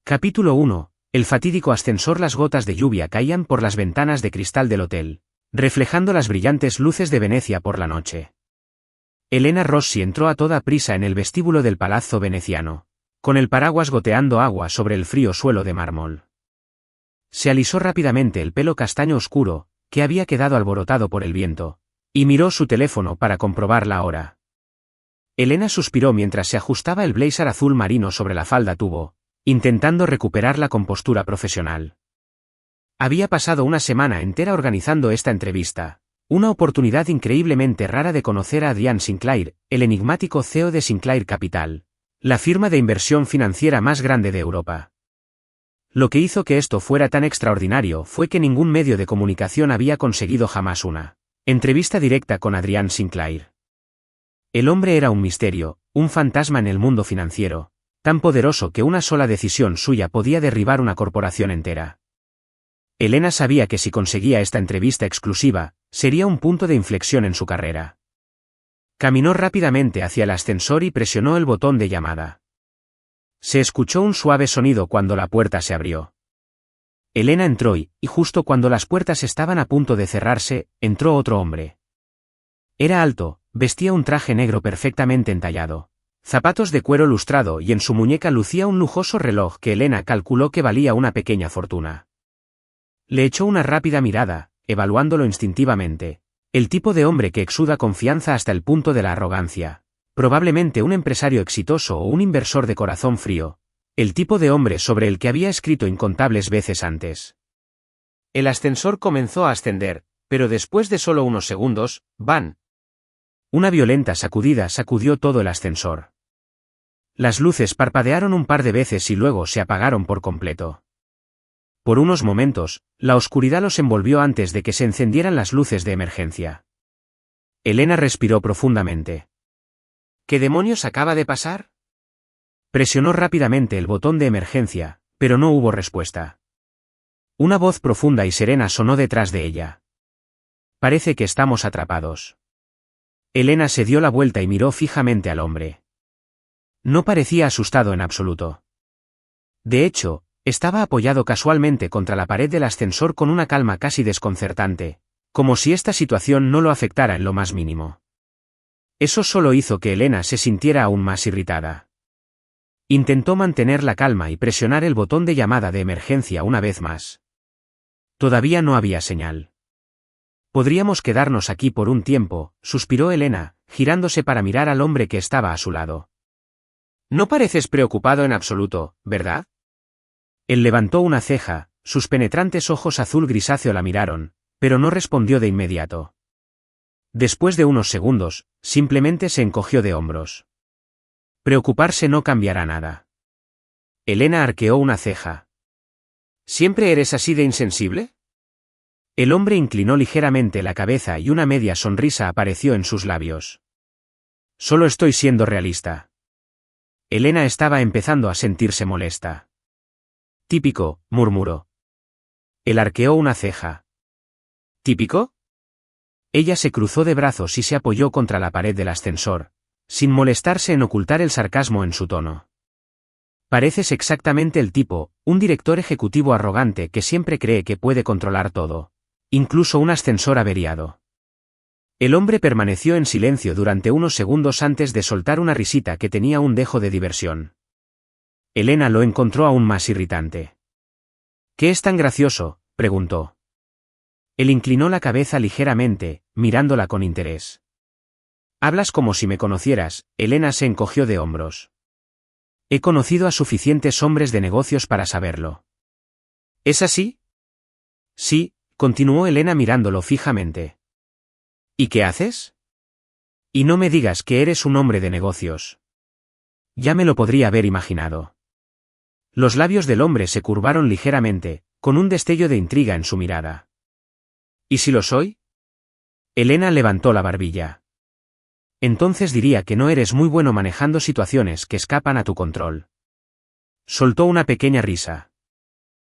Capítulo 1. El fatídico ascensor. Las gotas de lluvia caían por las ventanas de cristal del hotel, reflejando las brillantes luces de Venecia por la noche. Elena Rossi entró a toda prisa en el vestíbulo del palazzo veneciano, con el paraguas goteando agua sobre el frío suelo de mármol. Se alisó rápidamente el pelo castaño oscuro, que había quedado alborotado por el viento, y miró su teléfono para comprobar la hora. Elena suspiró mientras se ajustaba el blazer azul marino sobre la falda tubo, intentando recuperar la compostura profesional. Había pasado una semana entera organizando esta entrevista, una oportunidad increíblemente rara de conocer a Adrian Sinclair, el enigmático CEO de Sinclair Capital, la firma de inversión financiera más grande de Europa. Lo que hizo que esto fuera tan extraordinario fue que ningún medio de comunicación había conseguido jamás una entrevista directa con Adrian Sinclair. El hombre era un misterio, un fantasma en el mundo financiero, tan poderoso que una sola decisión suya podía derribar una corporación entera. Elena sabía que si conseguía esta entrevista exclusiva, sería un punto de inflexión en su carrera. Caminó rápidamente hacia el ascensor y presionó el botón de llamada. Se escuchó un suave sonido cuando la puerta se abrió. Elena entró y justo cuando las puertas estaban a punto de cerrarse, entró otro hombre. Era alto, vestía un traje negro perfectamente entallado, zapatos de cuero lustrado y en su muñeca lucía un lujoso reloj que Elena calculó que valía una pequeña fortuna. Le echó una rápida mirada, evaluándolo instintivamente. El tipo de hombre que exuda confianza hasta el punto de la arrogancia. Probablemente un empresario exitoso o un inversor de corazón frío. El tipo de hombre sobre el que había escrito incontables veces antes. El ascensor comenzó a ascender, pero después de solo unos segundos, ¡bam! Una violenta sacudida sacudió todo el ascensor. Las luces parpadearon un par de veces y luego se apagaron por completo. Por unos momentos, la oscuridad los envolvió antes de que se encendieran las luces de emergencia. Elena respiró profundamente. ¿Qué demonios acaba de pasar? Presionó rápidamente el botón de emergencia, pero no hubo respuesta. Una voz profunda y serena sonó detrás de ella. Parece que estamos atrapados. Elena se dio la vuelta y miró fijamente al hombre. No parecía asustado en absoluto. De hecho, estaba apoyado casualmente contra la pared del ascensor con una calma casi desconcertante, como si esta situación no lo afectara en lo más mínimo. Eso solo hizo que Elena se sintiera aún más irritada. Intentó mantener la calma y presionar el botón de llamada de emergencia una vez más. Todavía no había señal. Podríamos quedarnos aquí por un tiempo, suspiró Elena, girándose para mirar al hombre que estaba a su lado. No pareces preocupado en absoluto, ¿verdad? Él levantó una ceja, sus penetrantes ojos azul grisáceo la miraron, pero no respondió de inmediato. Después de unos segundos, simplemente se encogió de hombros. Preocuparse no cambiará nada. Elena arqueó una ceja. ¿Siempre eres así de insensible? El hombre inclinó ligeramente la cabeza y una media sonrisa apareció en sus labios. Solo estoy siendo realista. Elena estaba empezando a sentirse molesta. Típico, murmuró. Él arqueó una ceja. ¿Típico? Ella se cruzó de brazos y se apoyó contra la pared del ascensor, sin molestarse en ocultar el sarcasmo en su tono. Pareces exactamente el tipo, un director ejecutivo arrogante que siempre cree que puede controlar todo, incluso un ascensor averiado. El hombre permaneció en silencio durante unos segundos antes de soltar una risita que tenía un dejo de diversión. Elena lo encontró aún más irritante. ¿Qué es tan gracioso?, preguntó. Él inclinó la cabeza ligeramente, mirándola con interés. Hablas como si me conocieras. Elena se encogió de hombros. He conocido a suficientes hombres de negocios para saberlo. ¿Es así? Sí, continuó Elena mirándolo fijamente. ¿Y qué haces? Y no me digas que eres un hombre de negocios. Ya me lo podría haber imaginado. Los labios del hombre se curvaron ligeramente, con un destello de intriga en su mirada. ¿Y si lo soy? Elena levantó la barbilla. Entonces diría que no eres muy bueno manejando situaciones que escapan a tu control. Soltó una pequeña risa.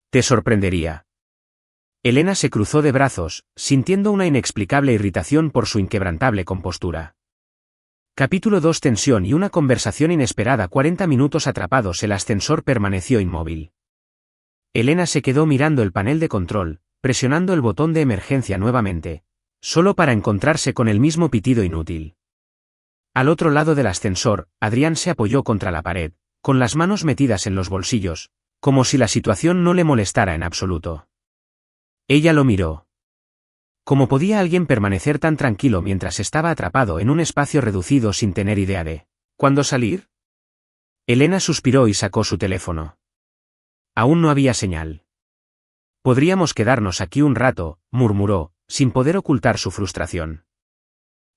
Te sorprendería. Elena se cruzó de brazos, sintiendo una inexplicable irritación por su inquebrantable compostura. Capítulo 2. Tensión y una conversación inesperada. 40 minutos atrapados. El ascensor permaneció inmóvil. Elena se quedó mirando el panel de control, presionando el botón de emergencia nuevamente, solo para encontrarse con el mismo pitido inútil. Al otro lado del ascensor, Adrián se apoyó contra la pared, con las manos metidas en los bolsillos, como si la situación no le molestara en absoluto. Ella lo miró. ¿Cómo podía alguien permanecer tan tranquilo mientras estaba atrapado en un espacio reducido sin tener idea de cuándo salir? Elena suspiró y sacó su teléfono. Aún no había señal. Podríamos quedarnos aquí un rato, murmuró, sin poder ocultar su frustración.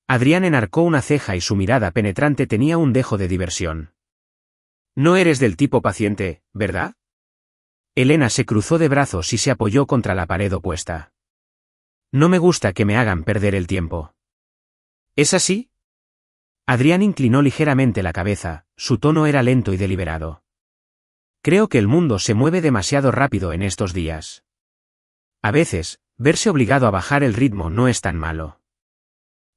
Adrián enarcó una ceja y su mirada penetrante tenía un dejo de diversión. No eres del tipo paciente, ¿verdad? Elena se cruzó de brazos y se apoyó contra la pared opuesta. No me gusta que me hagan perder el tiempo. ¿Es así? Adrián inclinó ligeramente la cabeza, su tono era lento y deliberado. Creo que el mundo se mueve demasiado rápido en estos días. A veces, verse obligado a bajar el ritmo no es tan malo.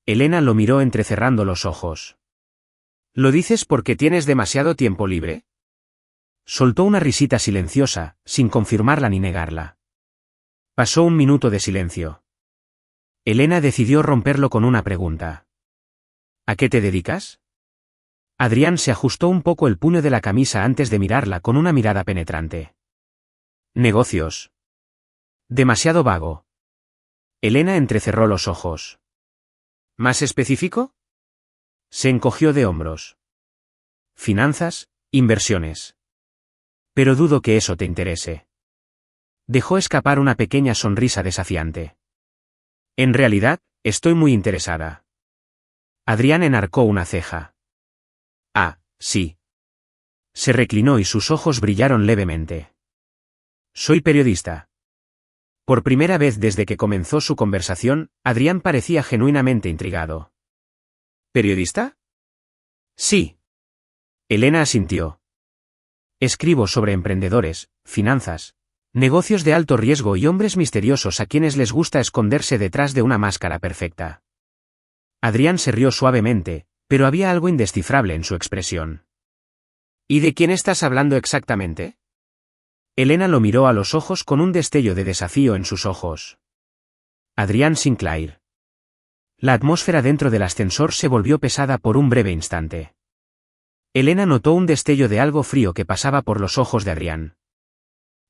Elena lo miró entrecerrando los ojos. ¿Lo dices porque tienes demasiado tiempo libre? Soltó una risita silenciosa, sin confirmarla ni negarla. Pasó un minuto de silencio. Elena decidió romperlo con una pregunta. ¿A qué te dedicas? Adrián se ajustó un poco el puño de la camisa antes de mirarla con una mirada penetrante. Negocios. Demasiado vago. Elena entrecerró los ojos. ¿Más específico? Se encogió de hombros. Finanzas, inversiones. Pero dudo que eso te interese. Dejó escapar una pequeña sonrisa desafiante. En realidad, estoy muy interesada. Adrián enarcó una ceja. Ah, sí. Se reclinó y sus ojos brillaron levemente. Soy periodista. Por primera vez desde que comenzó su conversación, Adrián parecía genuinamente intrigado. ¿Periodista? Sí. Elena asintió. Escribo sobre emprendedores, finanzas, negocios de alto riesgo y hombres misteriosos a quienes les gusta esconderse detrás de una máscara perfecta. Adrián se rió suavemente, pero había algo indescifrable en su expresión. ¿Y de quién estás hablando exactamente? Elena lo miró a los ojos con un destello de desafío en sus ojos. Adrián Sinclair. La atmósfera dentro del ascensor se volvió pesada por un breve instante. Elena notó un destello de algo frío que pasaba por los ojos de Adrián.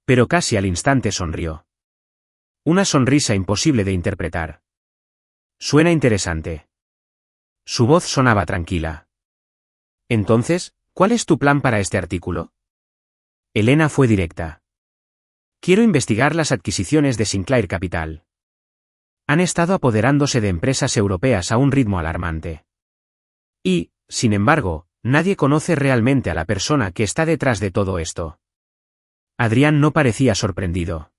Pero casi al instante sonrió. Una sonrisa imposible de interpretar. Suena interesante. Su voz sonaba tranquila. Entonces, ¿cuál es tu plan para este artículo? Elena fue directa. Quiero investigar las adquisiciones de Sinclair Capital. Han estado apoderándose de empresas europeas a un ritmo alarmante. Y, sin embargo, nadie conoce realmente a la persona que está detrás de todo esto. Adrián no parecía sorprendido.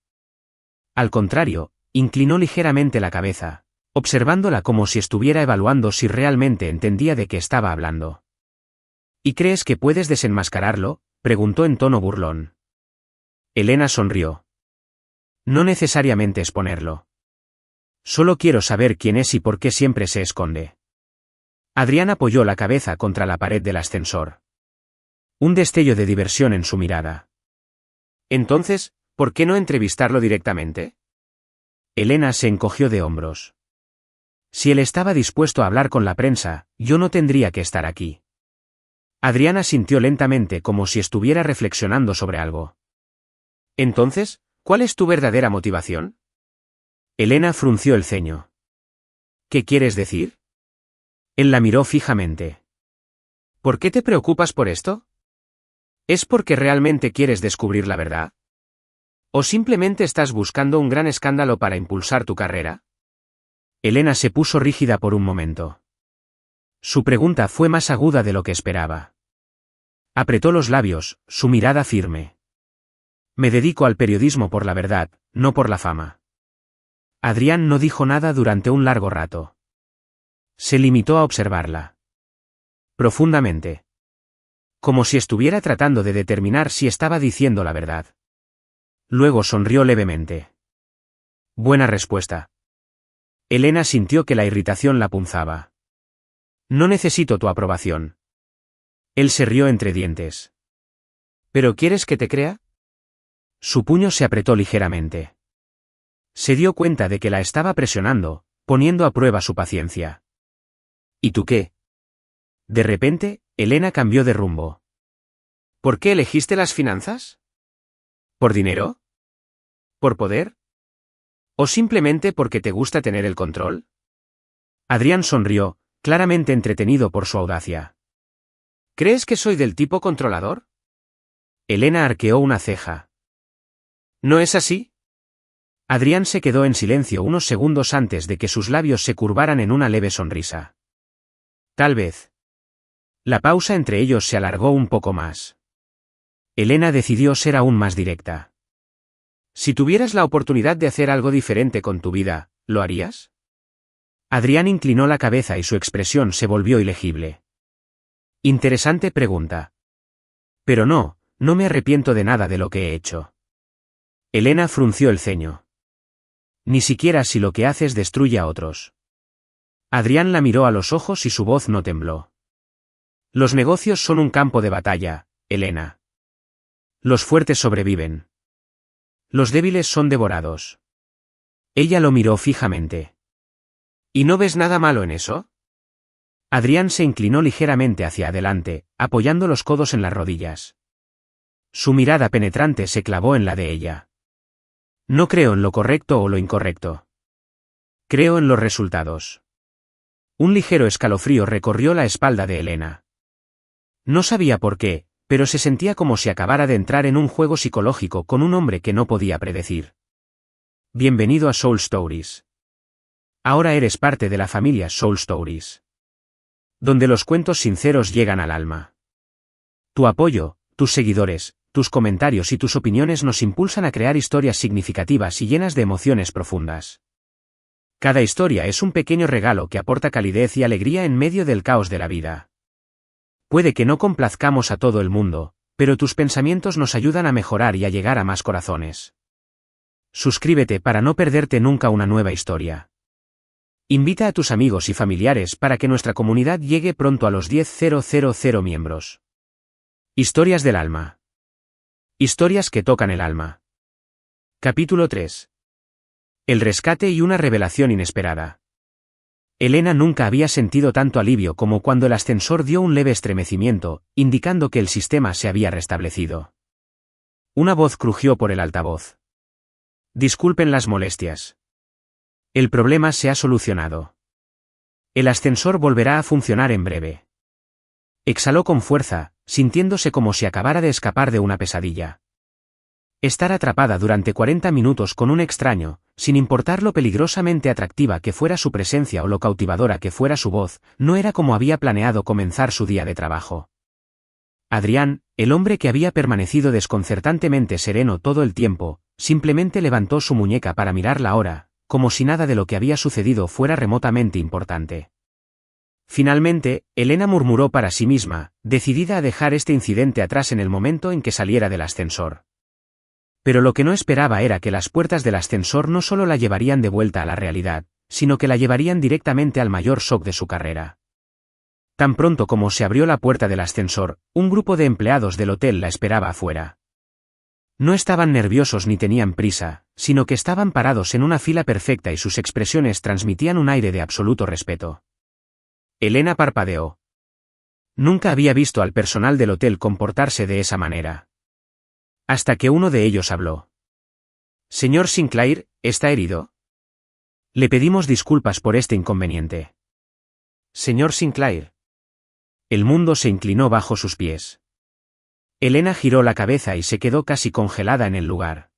Al contrario, inclinó ligeramente la cabeza, observándola como si estuviera evaluando si realmente entendía de qué estaba hablando. ¿Y crees que puedes desenmascararlo?, preguntó en tono burlón. Elena sonrió. No necesariamente exponerlo. Solo quiero saber quién es y por qué siempre se esconde. Adrián apoyó la cabeza contra la pared del ascensor. Un destello de diversión en su mirada. Entonces, ¿por qué no entrevistarlo directamente? Elena se encogió de hombros. Si él estaba dispuesto a hablar con la prensa, yo no tendría que estar aquí. Adrián asintió lentamente como si estuviera reflexionando sobre algo. Entonces, ¿cuál es tu verdadera motivación? Elena frunció el ceño. ¿Qué quieres decir? Él la miró fijamente. ¿Por qué te preocupas por esto? ¿Es porque realmente quieres descubrir la verdad? ¿O simplemente estás buscando un gran escándalo para impulsar tu carrera? Elena se puso rígida por un momento. Su pregunta fue más aguda de lo que esperaba. Apretó los labios, su mirada firme. Me dedico al periodismo por la verdad, no por la fama. Adrián no dijo nada durante un largo rato. Se limitó a observarla. Profundamente. Como si estuviera tratando de determinar si estaba diciendo la verdad. Luego sonrió levemente. Buena respuesta. Elena sintió que la irritación la punzaba. No necesito tu aprobación. Él se rió entre dientes. ¿Pero quieres que te crea? Su puño se apretó ligeramente. Se dio cuenta de que la estaba presionando, poniendo a prueba su paciencia. ¿Y tú qué? De repente, Elena cambió de rumbo. ¿Por qué elegiste las finanzas? ¿Por dinero? ¿Por poder? ¿O simplemente porque te gusta tener el control? Adrián sonrió, claramente entretenido por su audacia. ¿Crees que soy del tipo controlador? Elena arqueó una ceja. ¿No es así? Adrián se quedó en silencio unos segundos antes de que sus labios se curvaran en una leve sonrisa. Tal vez. La pausa entre ellos se alargó un poco más. Elena decidió ser aún más directa. Si tuvieras la oportunidad de hacer algo diferente con tu vida, ¿lo harías? Adrián inclinó la cabeza y su expresión se volvió ilegible. Interesante pregunta. Pero no me arrepiento de nada de lo que he hecho. Elena frunció el ceño. Ni siquiera si lo que haces destruye a otros. Adrián la miró a los ojos y su voz no tembló. Los negocios son un campo de batalla, Elena. Los fuertes sobreviven. Los débiles son devorados. Ella lo miró fijamente. ¿Y no ves nada malo en eso? Adrián se inclinó ligeramente hacia adelante, apoyando los codos en las rodillas. Su mirada penetrante se clavó en la de ella. No creo en lo correcto o lo incorrecto. Creo en los resultados. Un ligero escalofrío recorrió la espalda de Elena. No sabía por qué, pero se sentía como si acabara de entrar en un juego psicológico con un hombre que no podía predecir. Bienvenido a Soul Stories. Ahora eres parte de la familia Soul Stories. Donde los cuentos sinceros llegan al alma. Tu apoyo, tus seguidores, tus comentarios y tus opiniones nos impulsan a crear historias significativas y llenas de emociones profundas. Cada historia es un pequeño regalo que aporta calidez y alegría en medio del caos de la vida. Puede que no complazcamos a todo el mundo, pero tus pensamientos nos ayudan a mejorar y a llegar a más corazones. Suscríbete para no perderte nunca una nueva historia. Invita a tus amigos y familiares para que nuestra comunidad llegue pronto a los 10.000 miembros. Historias del alma. Historias que tocan el alma. Capítulo 3. El rescate y una revelación inesperada. Elena nunca había sentido tanto alivio como cuando el ascensor dio un leve estremecimiento, indicando que el sistema se había restablecido. Una voz crujió por el altavoz. Disculpen las molestias. El problema se ha solucionado. El ascensor volverá a funcionar en breve. Exhaló con fuerza, sintiéndose como si acabara de escapar de una pesadilla. Estar atrapada durante 40 minutos con un extraño, sin importar lo peligrosamente atractiva que fuera su presencia o lo cautivadora que fuera su voz, no era como había planeado comenzar su día de trabajo. Adrián, el hombre que había permanecido desconcertantemente sereno todo el tiempo, simplemente levantó su muñeca para mirar la hora, como si nada de lo que había sucedido fuera remotamente importante. Finalmente, Elena murmuró para sí misma, decidida a dejar este incidente atrás en el momento en que saliera del ascensor. Pero lo que no esperaba era que las puertas del ascensor no solo la llevarían de vuelta a la realidad, sino que la llevarían directamente al mayor shock de su carrera. Tan pronto como se abrió la puerta del ascensor, un grupo de empleados del hotel la esperaba afuera. No estaban nerviosos ni tenían prisa, sino que estaban parados en una fila perfecta y sus expresiones transmitían un aire de absoluto respeto. Elena parpadeó. Nunca había visto al personal del hotel comportarse de esa manera. Hasta que uno de ellos habló. Señor Sinclair, ¿está herido? Le pedimos disculpas por este inconveniente. Señor Sinclair. El mundo se inclinó bajo sus pies. Elena giró la cabeza y se quedó casi congelada en el lugar.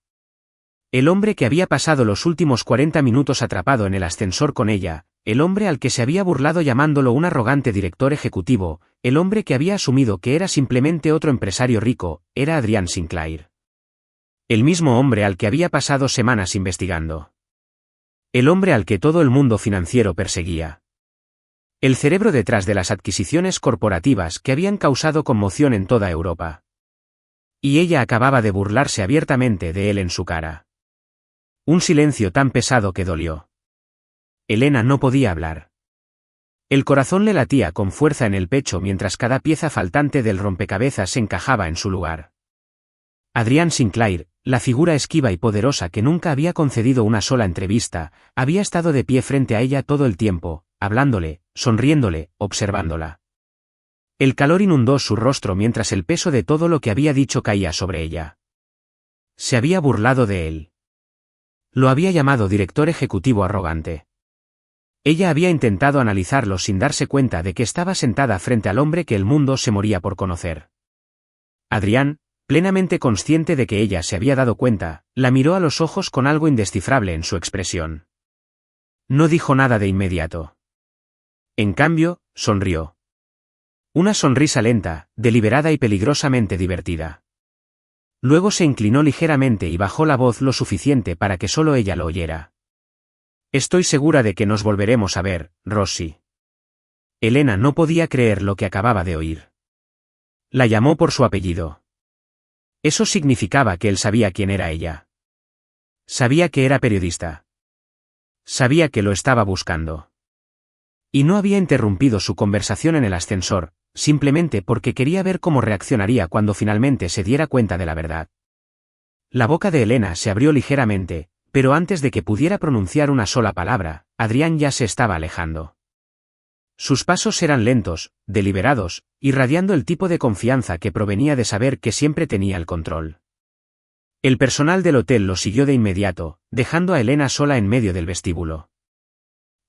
El hombre que había pasado los últimos 40 minutos atrapado en el ascensor con ella, el hombre al que se había burlado llamándolo un arrogante director ejecutivo, el hombre que había asumido que era simplemente otro empresario rico, era Adrián Sinclair. El mismo hombre al que había pasado semanas investigando. El hombre al que todo el mundo financiero perseguía. El cerebro detrás de las adquisiciones corporativas que habían causado conmoción en toda Europa. Y ella acababa de burlarse abiertamente de él en su cara. Un silencio tan pesado que dolió. Elena no podía hablar. El corazón le latía con fuerza en el pecho mientras cada pieza faltante del rompecabezas se encajaba en su lugar. Adrián Sinclair, la figura esquiva y poderosa que nunca había concedido una sola entrevista, había estado de pie frente a ella todo el tiempo, hablándole, sonriéndole, observándola. El calor inundó su rostro mientras el peso de todo lo que había dicho caía sobre ella. Se había burlado de él. Lo había llamado director ejecutivo arrogante. Ella había intentado analizarlo sin darse cuenta de que estaba sentada frente al hombre que el mundo se moría por conocer. Adrián, plenamente consciente de que ella se había dado cuenta, la miró a los ojos con algo indescifrable en su expresión. No dijo nada de inmediato. En cambio, sonrió. Una sonrisa lenta, deliberada y peligrosamente divertida. Luego se inclinó ligeramente y bajó la voz lo suficiente para que solo ella lo oyera. Estoy segura de que nos volveremos a ver, Rossi. Elena no podía creer lo que acababa de oír. La llamó por su apellido. Eso significaba que él sabía quién era ella. Sabía que era periodista. Sabía que lo estaba buscando. Y no había interrumpido su conversación en el ascensor, simplemente porque quería ver cómo reaccionaría cuando finalmente se diera cuenta de la verdad. La boca de Elena se abrió ligeramente, pero antes de que pudiera pronunciar una sola palabra, Adrián ya se estaba alejando. Sus pasos eran lentos, deliberados, irradiando el tipo de confianza que provenía de saber que siempre tenía el control. El personal del hotel lo siguió de inmediato, dejando a Elena sola en medio del vestíbulo.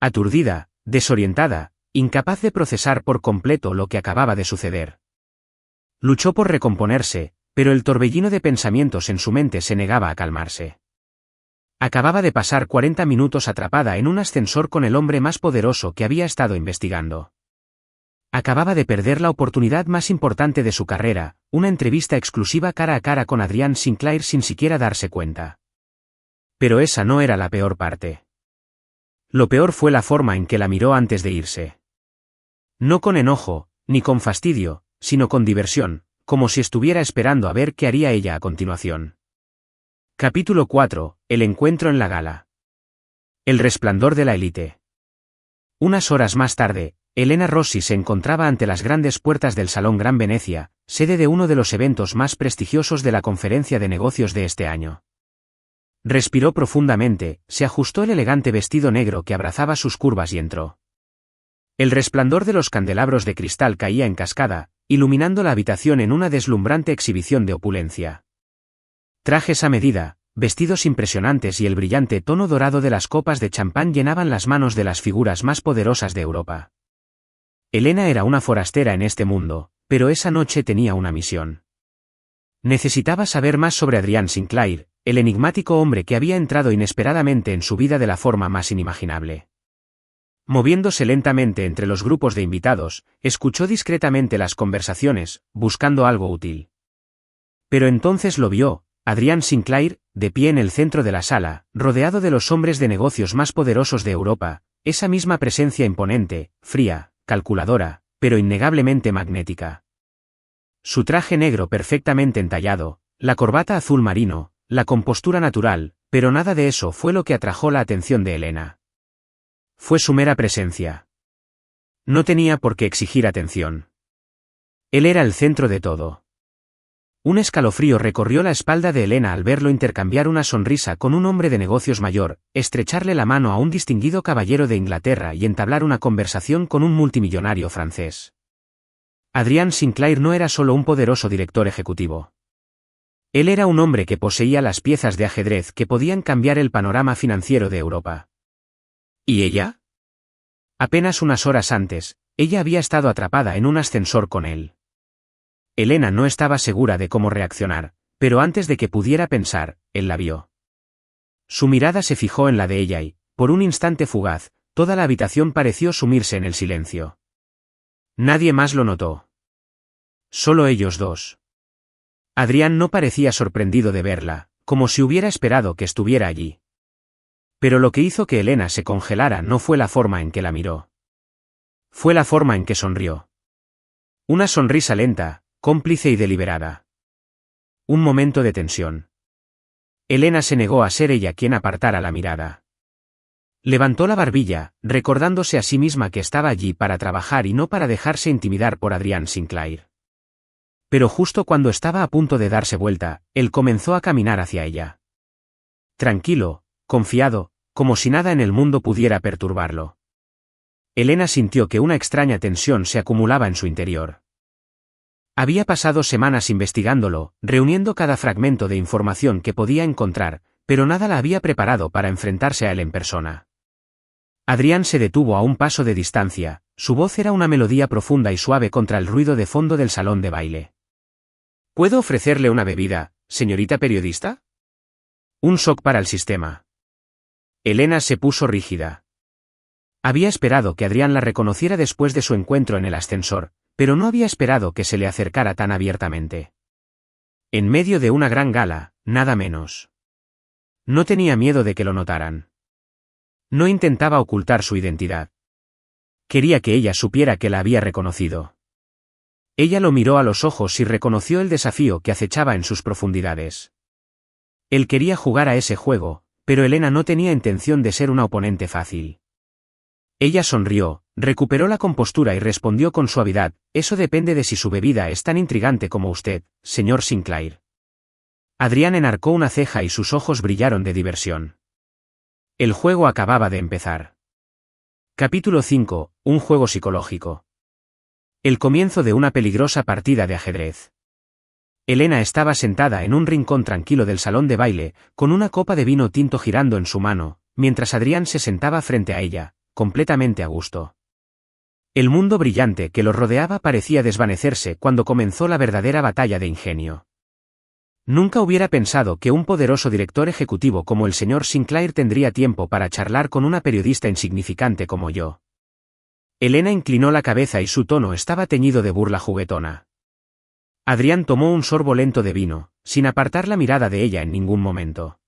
Aturdida, desorientada, incapaz de procesar por completo lo que acababa de suceder. Luchó por recomponerse, pero el torbellino de pensamientos en su mente se negaba a calmarse. Acababa de pasar 40 minutos atrapada en un ascensor con el hombre más poderoso que había estado investigando. Acababa de perder la oportunidad más importante de su carrera, una entrevista exclusiva cara a cara con Adrián Sinclair sin siquiera darse cuenta. Pero esa no era la peor parte. Lo peor fue la forma en que la miró antes de irse. No con enojo, ni con fastidio, sino con diversión, como si estuviera esperando a ver qué haría ella a continuación. Capítulo 4. El encuentro en la gala. El resplandor de la élite. Unas horas más tarde, Elena Rossi se encontraba ante las grandes puertas del Salón Gran Venecia, sede de uno de los eventos más prestigiosos de la conferencia de negocios de este año. Respiró profundamente, se ajustó el elegante vestido negro que abrazaba sus curvas y entró. El resplandor de los candelabros de cristal caía en cascada, iluminando la habitación en una deslumbrante exhibición de opulencia. Trajes a medida, vestidos impresionantes y el brillante tono dorado de las copas de champán llenaban las manos de las figuras más poderosas de Europa. Elena era una forastera en este mundo, pero esa noche tenía una misión. Necesitaba saber más sobre Adrián Sinclair, el enigmático hombre que había entrado inesperadamente en su vida de la forma más inimaginable. Moviéndose lentamente entre los grupos de invitados, escuchó discretamente las conversaciones, buscando algo útil. Pero entonces lo vio, Adrián Sinclair, de pie en el centro de la sala, rodeado de los hombres de negocios más poderosos de Europa, esa misma presencia imponente, fría, calculadora, pero innegablemente magnética. Su traje negro perfectamente entallado, la corbata azul marino, la compostura natural, pero nada de eso fue lo que atrajo la atención de Elena. Fue su mera presencia. No tenía por qué exigir atención. Él era el centro de todo. Un escalofrío recorrió la espalda de Elena al verlo intercambiar una sonrisa con un hombre de negocios mayor, estrecharle la mano a un distinguido caballero de Inglaterra y entablar una conversación con un multimillonario francés. Adrián Sinclair no era solo un poderoso director ejecutivo. Él era un hombre que poseía las piezas de ajedrez que podían cambiar el panorama financiero de Europa. ¿Y ella? Apenas unas horas antes, ella había estado atrapada en un ascensor con él. Elena no estaba segura de cómo reaccionar, pero antes de que pudiera pensar, él la vio. Su mirada se fijó en la de ella y, por un instante fugaz, toda la habitación pareció sumirse en el silencio. Nadie más lo notó. Solo ellos dos. Adrián no parecía sorprendido de verla, como si hubiera esperado que estuviera allí. Pero lo que hizo que Elena se congelara no fue la forma en que la miró. Fue la forma en que sonrió. Una sonrisa lenta, cómplice y deliberada. Un momento de tensión. Elena se negó a ser ella quien apartara la mirada. Levantó la barbilla, recordándose a sí misma que estaba allí para trabajar y no para dejarse intimidar por Adrián Sinclair. Pero justo cuando estaba a punto de darse vuelta, él comenzó a caminar hacia ella. Tranquilo, confiado, como si nada en el mundo pudiera perturbarlo. Elena sintió que una extraña tensión se acumulaba en su interior. Había pasado semanas investigándolo, reuniendo cada fragmento de información que podía encontrar, pero nada la había preparado para enfrentarse a él en persona. Adrián se detuvo a un paso de distancia, su voz era una melodía profunda y suave contra el ruido de fondo del salón de baile. ¿Puedo ofrecerle una bebida, señorita periodista? Un shock para el sistema. Elena se puso rígida. Había esperado que Adrián la reconociera después de su encuentro en el ascensor, pero no había esperado que se le acercara tan abiertamente. En medio de una gran gala, nada menos. No tenía miedo de que lo notaran. No intentaba ocultar su identidad. Quería que ella supiera que la había reconocido. Ella lo miró a los ojos y reconoció el desafío que acechaba en sus profundidades. Él quería jugar a ese juego, pero Elena no tenía intención de ser una oponente fácil. Ella sonrió, recuperó la compostura y respondió con suavidad, eso depende de si su bebida es tan intrigante como usted, señor Sinclair. Adrián enarcó una ceja y sus ojos brillaron de diversión. El juego acababa de empezar. Capítulo 5, un juego psicológico. El comienzo de una peligrosa partida de ajedrez. Elena estaba sentada en un rincón tranquilo del salón de baile, con una copa de vino tinto girando en su mano, mientras Adrián se sentaba frente a ella, completamente a gusto. El mundo brillante que los rodeaba parecía desvanecerse cuando comenzó la verdadera batalla de ingenio. Nunca hubiera pensado que un poderoso director ejecutivo como el señor Sinclair tendría tiempo para charlar con una periodista insignificante como yo. Elena inclinó la cabeza y su tono estaba teñido de burla juguetona. Adrián tomó un sorbo lento de vino, sin apartar la mirada de ella en ningún momento.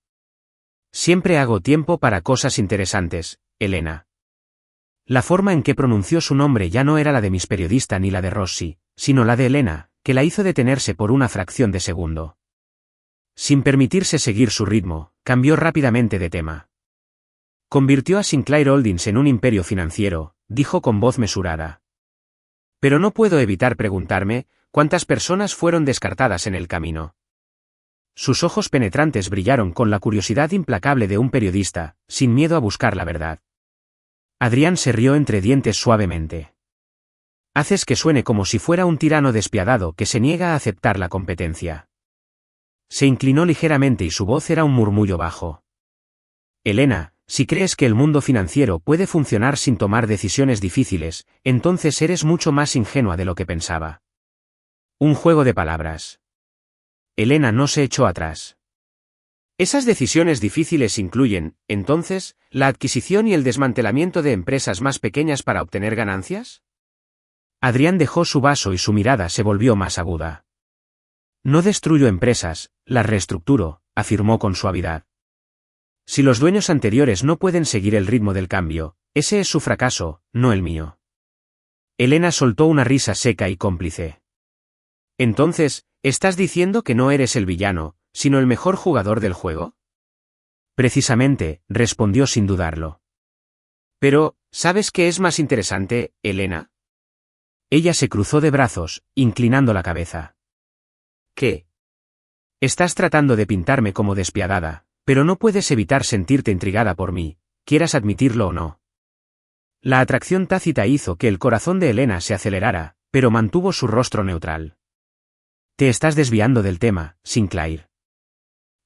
Siempre hago tiempo para cosas interesantes, Elena. La forma en que pronunció su nombre ya no era la de Miss Periodista ni la de Rossi, sino la de Elena, que la hizo detenerse por una fracción de segundo. Sin permitirse seguir su ritmo, cambió rápidamente de tema. Convirtió a Sinclair Holdings en un imperio financiero, dijo con voz mesurada. Pero no puedo evitar preguntarme, ¿cuántas personas fueron descartadas en el camino? Sus ojos penetrantes brillaron con la curiosidad implacable de un periodista, sin miedo a buscar la verdad. Adrián se rió entre dientes suavemente. Haces que suene como si fuera un tirano despiadado que se niega a aceptar la competencia. Se inclinó ligeramente y su voz era un murmullo bajo. Elena, si crees que el mundo financiero puede funcionar sin tomar decisiones difíciles, entonces eres mucho más ingenua de lo que pensaba. Un juego de palabras. Elena no se echó atrás. Esas decisiones difíciles incluyen, entonces, la adquisición y el desmantelamiento de empresas más pequeñas para obtener ganancias. Adrián dejó su vaso y su mirada se volvió más aguda. No destruyo empresas, las reestructuro, afirmó con suavidad. Si los dueños anteriores no pueden seguir el ritmo del cambio, ese es su fracaso, no el mío. Elena soltó una risa seca y cómplice. Entonces, ¿estás diciendo que no eres el villano, sino el mejor jugador del juego? Precisamente, respondió sin dudarlo. Pero, ¿sabes qué es más interesante, Elena? Ella se cruzó de brazos, inclinando la cabeza. ¿Qué? Estás tratando de pintarme como despiadada, pero no puedes evitar sentirte intrigada por mí, quieras admitirlo o no. La atracción tácita hizo que el corazón de Elena se acelerara, pero mantuvo su rostro neutral. Te estás desviando del tema, Sinclair.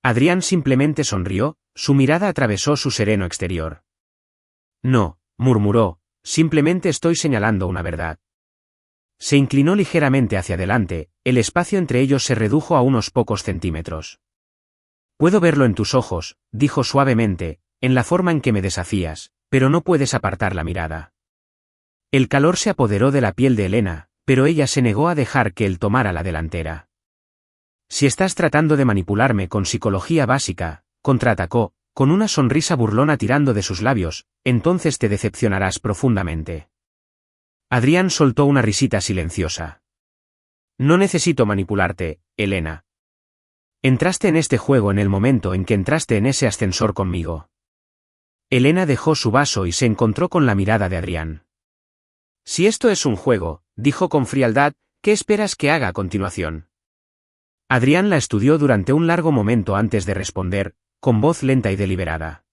Adrián simplemente sonrió, su mirada atravesó su sereno exterior. No, murmuró, simplemente estoy señalando una verdad. Se inclinó ligeramente hacia adelante, el espacio entre ellos se redujo a unos pocos centímetros. Puedo verlo en tus ojos, dijo suavemente, en la forma en que me desafías, pero no puedes apartar la mirada. El calor se apoderó de la piel de Elena, pero ella se negó a dejar que él tomara la delantera. Si estás tratando de manipularme con psicología básica, contraatacó, con una sonrisa burlona tirando de sus labios, entonces te decepcionarás profundamente. Adrián soltó una risita silenciosa. No necesito manipularte, Elena. Entraste en este juego en el momento en que entraste en ese ascensor conmigo. Elena dejó su vaso y se encontró con la mirada de Adrián. Si esto es un juego, dijo con frialdad, ¿Qué esperas que haga a continuación? Adrián la estudió durante un largo momento antes de responder, con voz lenta y deliberada.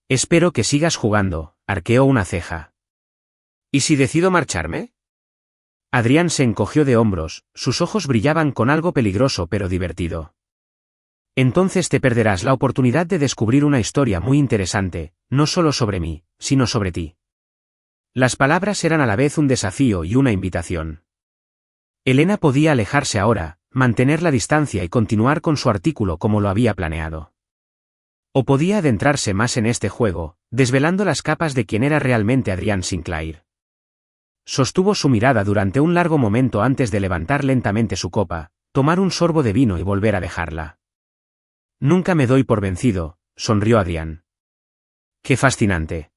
Espero que sigas jugando, arqueó una ceja. ¿Y si decido marcharme? Adrián se encogió de hombros, sus ojos brillaban con algo peligroso pero divertido. Entonces te perderás la oportunidad de descubrir una historia muy interesante, no solo sobre mí, sino sobre ti. Las palabras eran a la vez un desafío y una invitación. Elena podía alejarse ahora, mantener la distancia y continuar con su artículo como lo había planeado. O podía adentrarse más en este juego, desvelando las capas de quién era realmente Adrián Sinclair. Sostuvo su mirada durante un largo momento antes de levantar lentamente su copa, tomar un sorbo de vino y volver a dejarla. Nunca me doy por vencido, sonrió Adrián. ¡Qué fascinante!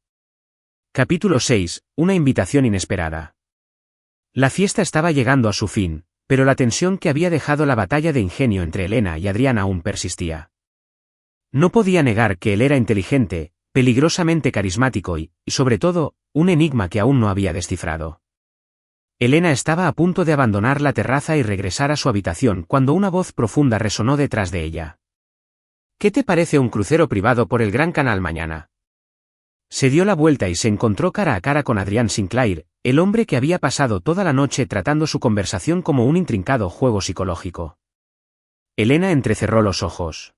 Capítulo 6, una invitación inesperada. La fiesta estaba llegando a su fin, pero la tensión que había dejado la batalla de ingenio entre Elena y Adrián aún persistía. No podía negar que él era inteligente, peligrosamente carismático y, sobre todo, un enigma que aún no había descifrado. Elena estaba a punto de abandonar la terraza y regresar a su habitación cuando una voz profunda resonó detrás de ella. ¿Qué te parece un crucero privado por el Gran Canal mañana? Se dio la vuelta y se encontró cara a cara con Adrián Sinclair, el hombre que había pasado toda la noche tratando su conversación como un intrincado juego psicológico. Elena entrecerró los ojos.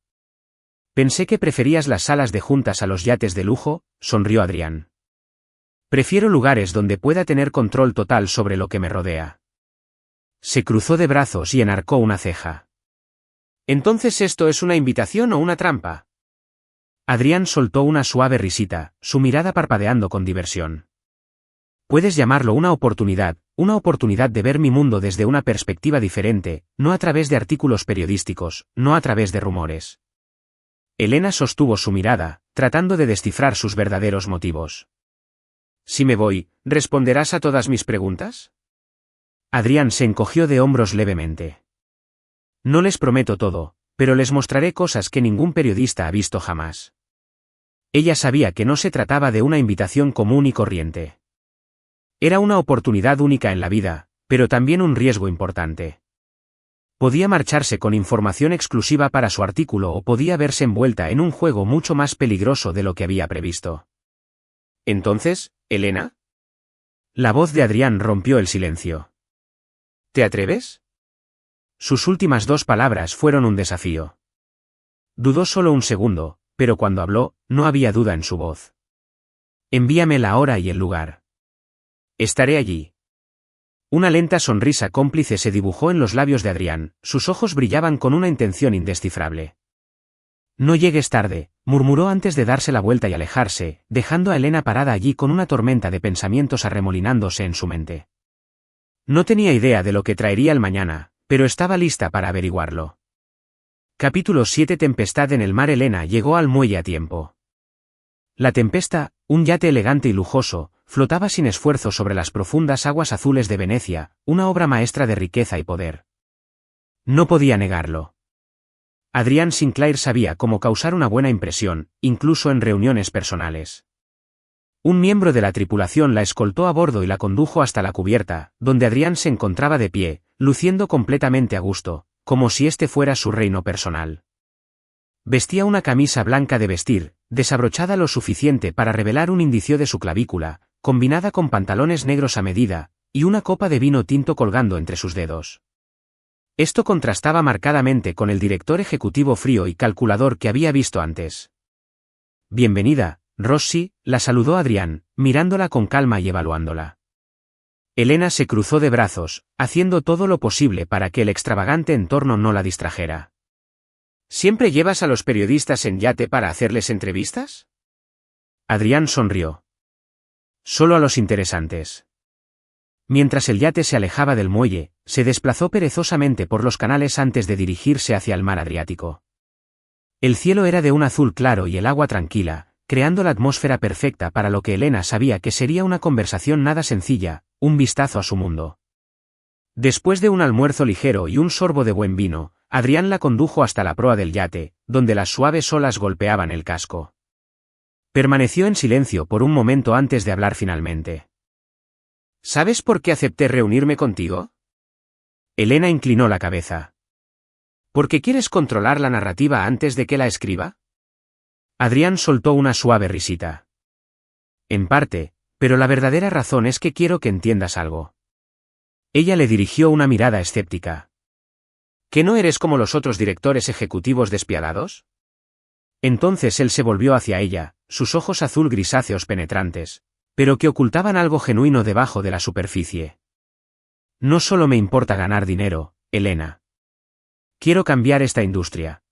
Pensé que preferías las salas de juntas a los yates de lujo, sonrió Adrián. Prefiero lugares donde pueda tener control total sobre lo que me rodea. Se cruzó de brazos y enarcó una ceja. ¿Entonces esto es una invitación o una trampa? Adrián soltó una suave risita, su mirada parpadeando con diversión. Puedes llamarlo una oportunidad de ver mi mundo desde una perspectiva diferente, no a través de artículos periodísticos, no a través de rumores. Elena sostuvo su mirada, tratando de descifrar sus verdaderos motivos. Si me voy, ¿responderás a todas mis preguntas? Adrián se encogió de hombros levemente. No les prometo todo, pero les mostraré cosas que ningún periodista ha visto jamás. Ella sabía que no se trataba de una invitación común y corriente. Era una oportunidad única en la vida, pero también un riesgo importante. Podía marcharse con información exclusiva para su artículo o podía verse envuelta en un juego mucho más peligroso de lo que había previsto. Entonces, ¿Elena? La voz de Adrián rompió el silencio. ¿Te atreves? Sus últimas dos palabras fueron un desafío. Dudó solo un segundo, pero cuando habló, no había duda en su voz. Envíame la hora y el lugar. Estaré allí. Una lenta sonrisa cómplice se dibujó en los labios de Adrián, sus ojos brillaban con una intención indescifrable. No llegues tarde, murmuró antes de darse la vuelta y alejarse, dejando a Elena parada allí con una tormenta de pensamientos arremolinándose en su mente. No tenía idea de lo que traería el mañana, pero estaba lista para averiguarlo. Capítulo 7. Tempestad en el mar. Elena llegó al muelle a tiempo. La Tempesta, un yate elegante y lujoso, flotaba sin esfuerzo sobre las profundas aguas azules de Venecia, una obra maestra de riqueza y poder. No podía negarlo. Adrián Sinclair sabía cómo causar una buena impresión, incluso en reuniones personales. Un miembro de la tripulación la escoltó a bordo y la condujo hasta la cubierta, donde Adrián se encontraba de pie, luciendo completamente a gusto, como si este fuera su reino personal. Vestía una camisa blanca de vestir, desabrochada lo suficiente para revelar un indicio de su clavícula, combinada con pantalones negros a medida, y una copa de vino tinto colgando entre sus dedos. Esto contrastaba marcadamente con el director ejecutivo frío y calculador que había visto antes. Bienvenida, Rossi, la saludó Adrián, mirándola con calma y evaluándola. Elena se cruzó de brazos, haciendo todo lo posible para que el extravagante entorno no la distrajera. ¿Siempre llevas a los periodistas en yate para hacerles entrevistas? Adrián sonrió. Solo a los interesantes. Mientras el yate se alejaba del muelle, se desplazó perezosamente por los canales antes de dirigirse hacia el mar Adriático. El cielo era de un azul claro y el agua tranquila, creando la atmósfera perfecta para lo que Elena sabía que sería una conversación nada sencilla, un vistazo a su mundo. Después de un almuerzo ligero y un sorbo de buen vino, Adrián la condujo hasta la proa del yate, donde las suaves olas golpeaban el casco. Permaneció en silencio por un momento antes de hablar finalmente. ¿Sabes por qué acepté reunirme contigo? Elena inclinó la cabeza. ¿Por qué quieres controlar la narrativa antes de que la escriba? Adrián soltó una suave risita. En parte, pero la verdadera razón es que quiero que entiendas algo. Ella le dirigió una mirada escéptica. ¿Que no eres como los otros directores ejecutivos despiadados? Entonces él se volvió hacia ella, sus ojos azul grisáceos penetrantes, pero que ocultaban algo genuino debajo de la superficie. No solo me importa ganar dinero, Elena. Quiero cambiar esta industria.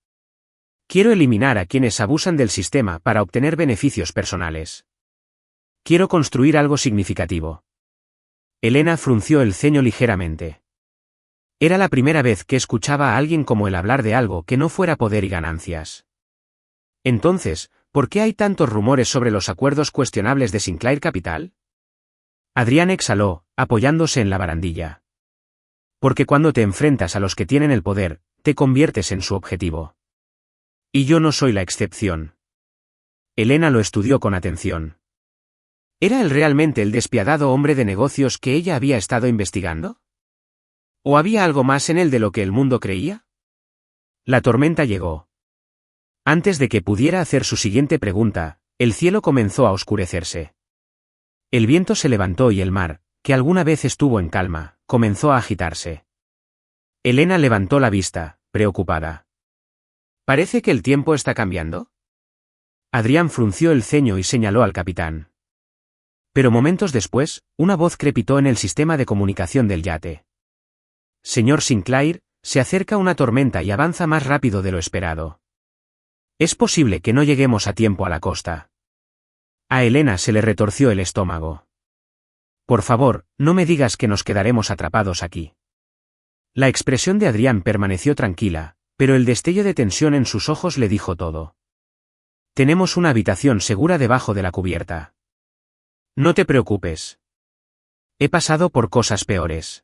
Quiero eliminar a quienes abusan del sistema para obtener beneficios personales. Quiero construir algo significativo. Elena frunció el ceño ligeramente. Era la primera vez que escuchaba a alguien como él hablar de algo que no fuera poder y ganancias. Entonces, ¿por qué hay tantos rumores sobre los acuerdos cuestionables de Sinclair Capital? Adrián exhaló, apoyándose en la barandilla. Porque cuando te enfrentas a los que tienen el poder, te conviertes en su objetivo. Y yo no soy la excepción. Elena lo estudió con atención. ¿Era él realmente el despiadado hombre de negocios que ella había estado investigando? ¿O había algo más en él de lo que el mundo creía? La tormenta llegó. Antes de que pudiera hacer su siguiente pregunta, el cielo comenzó a oscurecerse. El viento se levantó y el mar, que alguna vez estuvo en calma, comenzó a agitarse. Elena levantó la vista, preocupada. ¿Parece que el tiempo está cambiando? Adrián frunció el ceño y señaló al capitán. Pero momentos después, una voz crepitó en el sistema de comunicación del yate. Señor Sinclair, se acerca una tormenta y avanza más rápido de lo esperado. Es posible que no lleguemos a tiempo a la costa. A Elena se le retorció el estómago. Por favor, no me digas que nos quedaremos atrapados aquí. La expresión de Adrián permaneció tranquila, pero el destello de tensión en sus ojos le dijo todo. Tenemos una habitación segura debajo de la cubierta. No te preocupes. He pasado por cosas peores.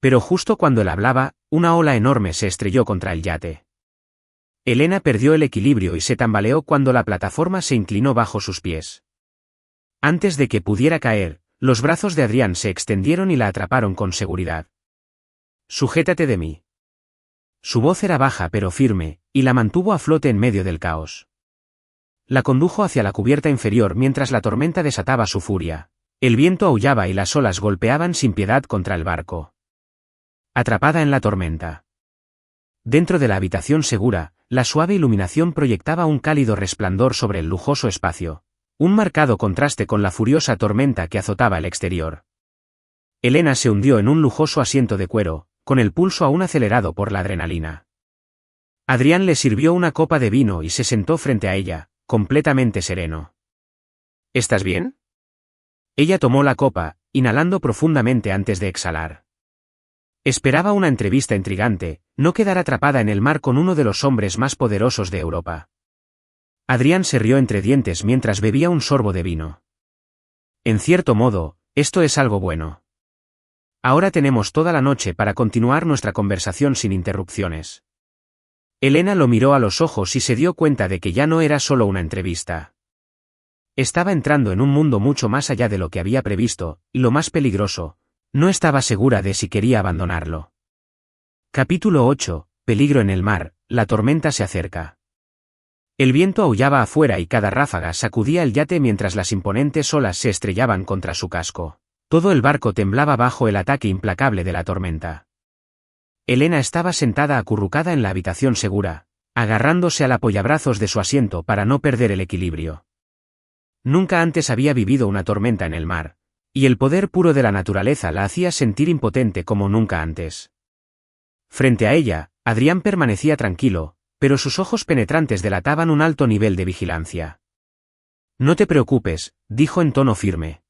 Pero justo cuando él hablaba, una ola enorme se estrelló contra el yate. Elena perdió el equilibrio y se tambaleó cuando la plataforma se inclinó bajo sus pies. Antes de que pudiera caer, los brazos de Adrián se extendieron y la atraparon con seguridad. Sujétate de mí. Su voz era baja pero firme, y la mantuvo a flote en medio del caos. La condujo hacia la cubierta inferior mientras la tormenta desataba su furia. El viento aullaba y las olas golpeaban sin piedad contra el barco. Atrapada en la tormenta. Dentro de la habitación segura, la suave iluminación proyectaba un cálido resplandor sobre el lujoso espacio, un marcado contraste con la furiosa tormenta que azotaba el exterior. Elena se hundió en un lujoso asiento de cuero, con el pulso aún acelerado por la adrenalina. Adrián le sirvió una copa de vino y se sentó frente a ella, completamente sereno. ¿Estás bien? Ella tomó la copa, inhalando profundamente antes de exhalar. Esperaba una entrevista intrigante, no quedar atrapada en el mar con uno de los hombres más poderosos de Europa. Adrián se rió entre dientes mientras bebía un sorbo de vino. En cierto modo, esto es algo bueno. Ahora tenemos toda la noche para continuar nuestra conversación sin interrupciones. Elena lo miró a los ojos y se dio cuenta de que ya no era solo una entrevista. Estaba entrando en un mundo mucho más allá de lo que había previsto, y lo más peligroso, no estaba segura de si quería abandonarlo. Capítulo 8. Peligro en el mar, la tormenta se acerca. El viento aullaba afuera y cada ráfaga sacudía el yate mientras las imponentes olas se estrellaban contra su casco. Todo el barco temblaba bajo el ataque implacable de la tormenta. Elena estaba sentada acurrucada en la habitación segura, agarrándose al apoyabrazos de su asiento para no perder el equilibrio. Nunca antes había vivido una tormenta en el mar, y el poder puro de la naturaleza la hacía sentir impotente como nunca antes. Frente a ella, Adrián permanecía tranquilo, pero sus ojos penetrantes delataban un alto nivel de vigilancia. No te preocupes, dijo en tono firme.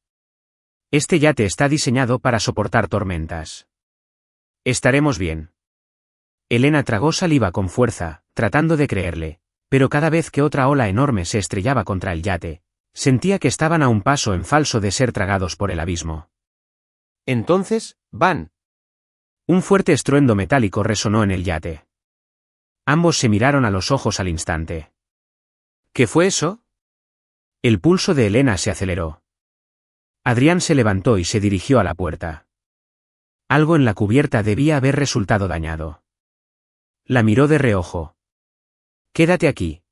Este yate está diseñado para soportar tormentas. Estaremos bien. Elena tragó saliva con fuerza, tratando de creerle, pero cada vez que otra ola enorme se estrellaba contra el yate, sentía que estaban a un paso en falso de ser tragados por el abismo. Entonces, van. Un fuerte estruendo metálico resonó en el yate. Ambos se miraron a los ojos al instante. ¿Qué fue eso? El pulso de Elena se aceleró. Adrián se levantó y se dirigió a la puerta. Algo en la cubierta debía haber resultado dañado. La miró de reojo. «Quédate aquí.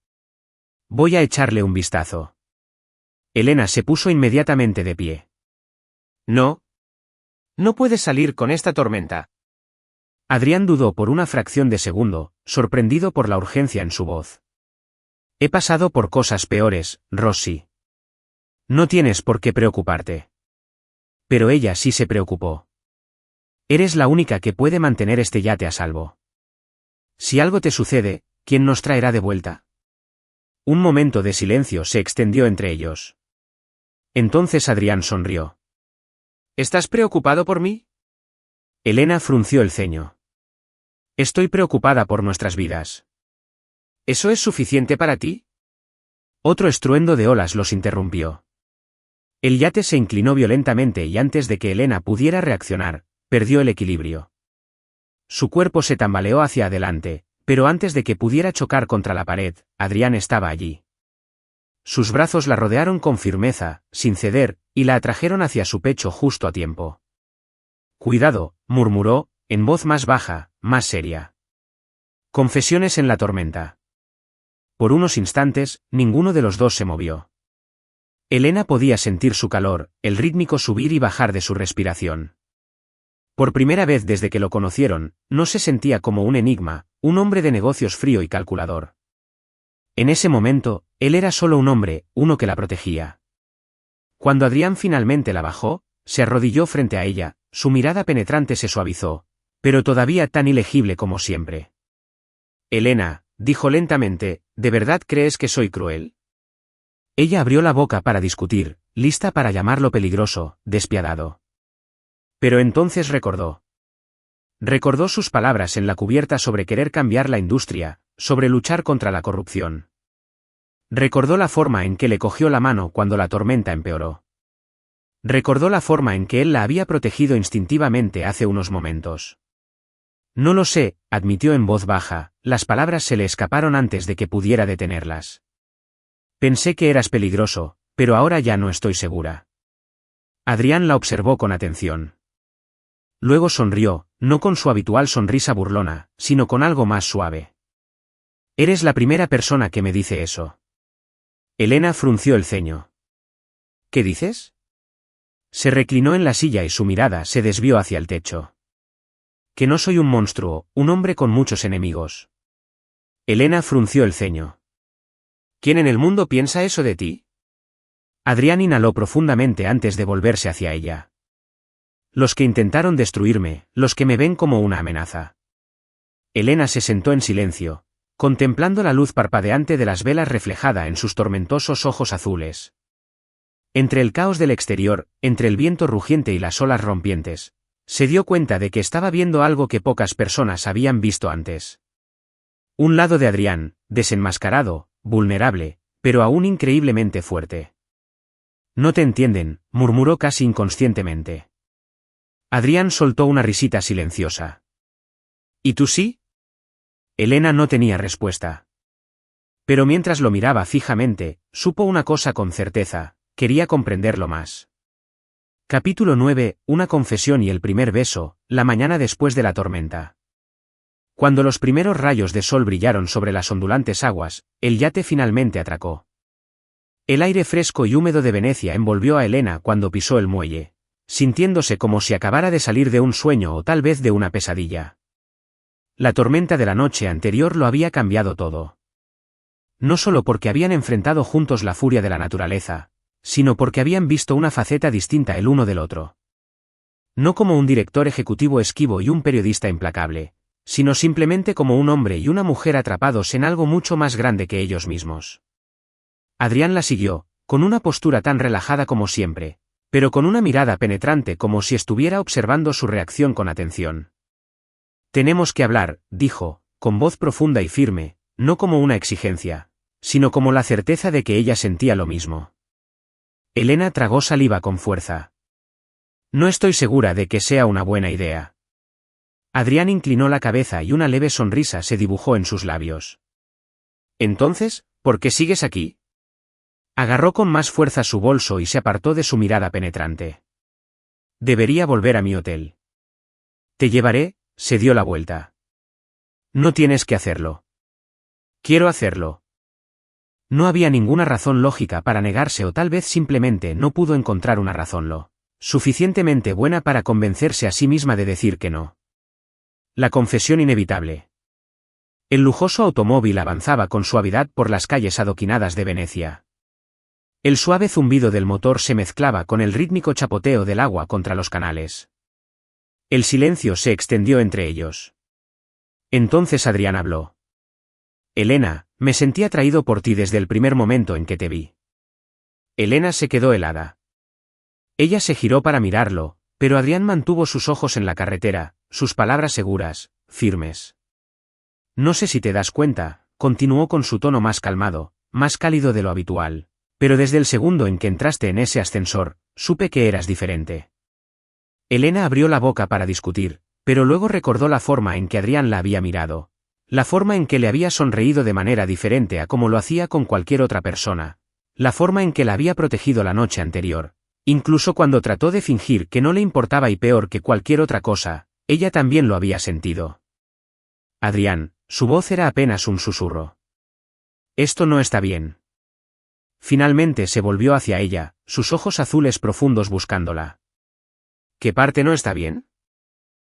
Voy a echarle un vistazo». Elena se puso inmediatamente de pie. «No. No puedes salir con esta tormenta». Adrián dudó por una fracción de segundo, sorprendido por la urgencia en su voz. «He pasado por cosas peores, Rossi. No tienes por qué preocuparte». Pero ella sí se preocupó. «Eres la única que puede mantener este yate a salvo. Si algo te sucede, ¿quién nos traerá de vuelta?». Un momento de silencio se extendió entre ellos. Entonces Adrián sonrió. «¿Estás preocupado por mí?». Elena frunció el ceño. «Estoy preocupada por nuestras vidas». «¿Eso es suficiente para ti?». Otro estruendo de olas los interrumpió. El yate se inclinó violentamente y antes de que Elena pudiera reaccionar, perdió el equilibrio. Su cuerpo se tambaleó hacia adelante, pero antes de que pudiera chocar contra la pared, Adrián estaba allí. Sus brazos la rodearon con firmeza, sin ceder, y la atrajeron hacia su pecho justo a tiempo. «Cuidado», murmuró, en voz más baja, más seria. Confesiones en la tormenta. Por unos instantes, ninguno de los dos se movió. Elena podía sentir su calor, el rítmico subir y bajar de su respiración. Por primera vez desde que lo conocieron, no se sentía como un enigma, un hombre de negocios frío y calculador. En ese momento, él era solo un hombre, uno que la protegía. Cuando Adrián finalmente la bajó, se arrodilló frente a ella, su mirada penetrante se suavizó, pero todavía tan ilegible como siempre. «Elena», dijo lentamente, «¿de verdad crees que soy cruel?». Ella abrió la boca para discutir, lista para llamarlo peligroso, despiadado. Pero entonces recordó. Recordó sus palabras en la cubierta sobre querer cambiar la industria, sobre luchar contra la corrupción. Recordó la forma en que le cogió la mano cuando la tormenta empeoró. Recordó la forma en que él la había protegido instintivamente hace unos momentos. «No lo sé», admitió en voz baja, las palabras se le escaparon antes de que pudiera detenerlas. «Pensé que eras peligroso, pero ahora ya no estoy segura». Adrián la observó con atención. Luego sonrió, no con su habitual sonrisa burlona, sino con algo más suave. «Eres la primera persona que me dice eso». Elena frunció el ceño. «¿Qué dices?». Se reclinó en la silla y su mirada se desvió hacia el techo. «Que no soy un monstruo, un hombre con muchos enemigos». Elena frunció el ceño. «¿Quién en el mundo piensa eso de ti?». Adrián inhaló profundamente antes de volverse hacia ella. «Los que intentaron destruirme, los que me ven como una amenaza». Elena se sentó en silencio, contemplando la luz parpadeante de las velas reflejada en sus tormentosos ojos azules. Entre el caos del exterior, entre el viento rugiente y las olas rompientes, se dio cuenta de que estaba viendo algo que pocas personas habían visto antes. Un lado de Adrián, desenmascarado, vulnerable, pero aún increíblemente fuerte. «No te entienden», murmuró casi inconscientemente. Adrián soltó una risita silenciosa. «¿Y tú sí?». Elena no tenía respuesta. Pero mientras lo miraba fijamente, supo una cosa con certeza, quería comprenderlo más. Capítulo 9, una confesión y el primer beso, la mañana después de la tormenta. Cuando los primeros rayos de sol brillaron sobre las ondulantes aguas, el yate finalmente atracó. El aire fresco y húmedo de Venecia envolvió a Elena cuando pisó el muelle, sintiéndose como si acabara de salir de un sueño o tal vez de una pesadilla. La tormenta de la noche anterior lo había cambiado todo. No solo porque habían enfrentado juntos la furia de la naturaleza, sino porque habían visto una faceta distinta el uno del otro. No como un director ejecutivo esquivo y un periodista implacable, sino simplemente como un hombre y una mujer atrapados en algo mucho más grande que ellos mismos. Adrián la siguió, con una postura tan relajada como siempre, pero con una mirada penetrante como si estuviera observando su reacción con atención. «Tenemos que hablar», dijo, con voz profunda y firme, no como una exigencia, sino como la certeza de que ella sentía lo mismo. Elena tragó saliva con fuerza. «No estoy segura de que sea una buena idea». Adrián inclinó la cabeza y una leve sonrisa se dibujó en sus labios. «Entonces, ¿por qué sigues aquí?». Agarró con más fuerza su bolso y se apartó de su mirada penetrante. «Debería volver a mi hotel». Te llevaré, se dio la vuelta. No tienes que hacerlo. Quiero hacerlo. No había ninguna razón lógica para negarse o tal vez simplemente no pudo encontrar una razón lo suficientemente buena para convencerse a sí misma de decir que no. La confesión inevitable. El lujoso automóvil avanzaba con suavidad por las calles adoquinadas de Venecia. El suave zumbido del motor se mezclaba con el rítmico chapoteo del agua contra los canales. El silencio se extendió entre ellos. Entonces Adrián habló. Elena, me sentí atraído por ti desde el primer momento en que te vi. Elena se quedó helada. Ella se giró para mirarlo, pero Adrián mantuvo sus ojos en la carretera, sus palabras seguras, firmes. No sé si te das cuenta, continuó con su tono más calmado, más cálido de lo habitual, pero desde el segundo en que entraste en ese ascensor, supe que eras diferente. Elena abrió la boca para discutir, pero luego recordó la forma en que Adrián la había mirado, la forma en que le había sonreído de manera diferente a como lo hacía con cualquier otra persona, la forma en que la había protegido la noche anterior. Incluso cuando trató de fingir que no le importaba y peor que cualquier otra cosa, ella también lo había sentido. Adrián, su voz era apenas un susurro. Esto no está bien. Finalmente se volvió hacia ella, sus ojos azules profundos buscándola. ¿Qué parte no está bien?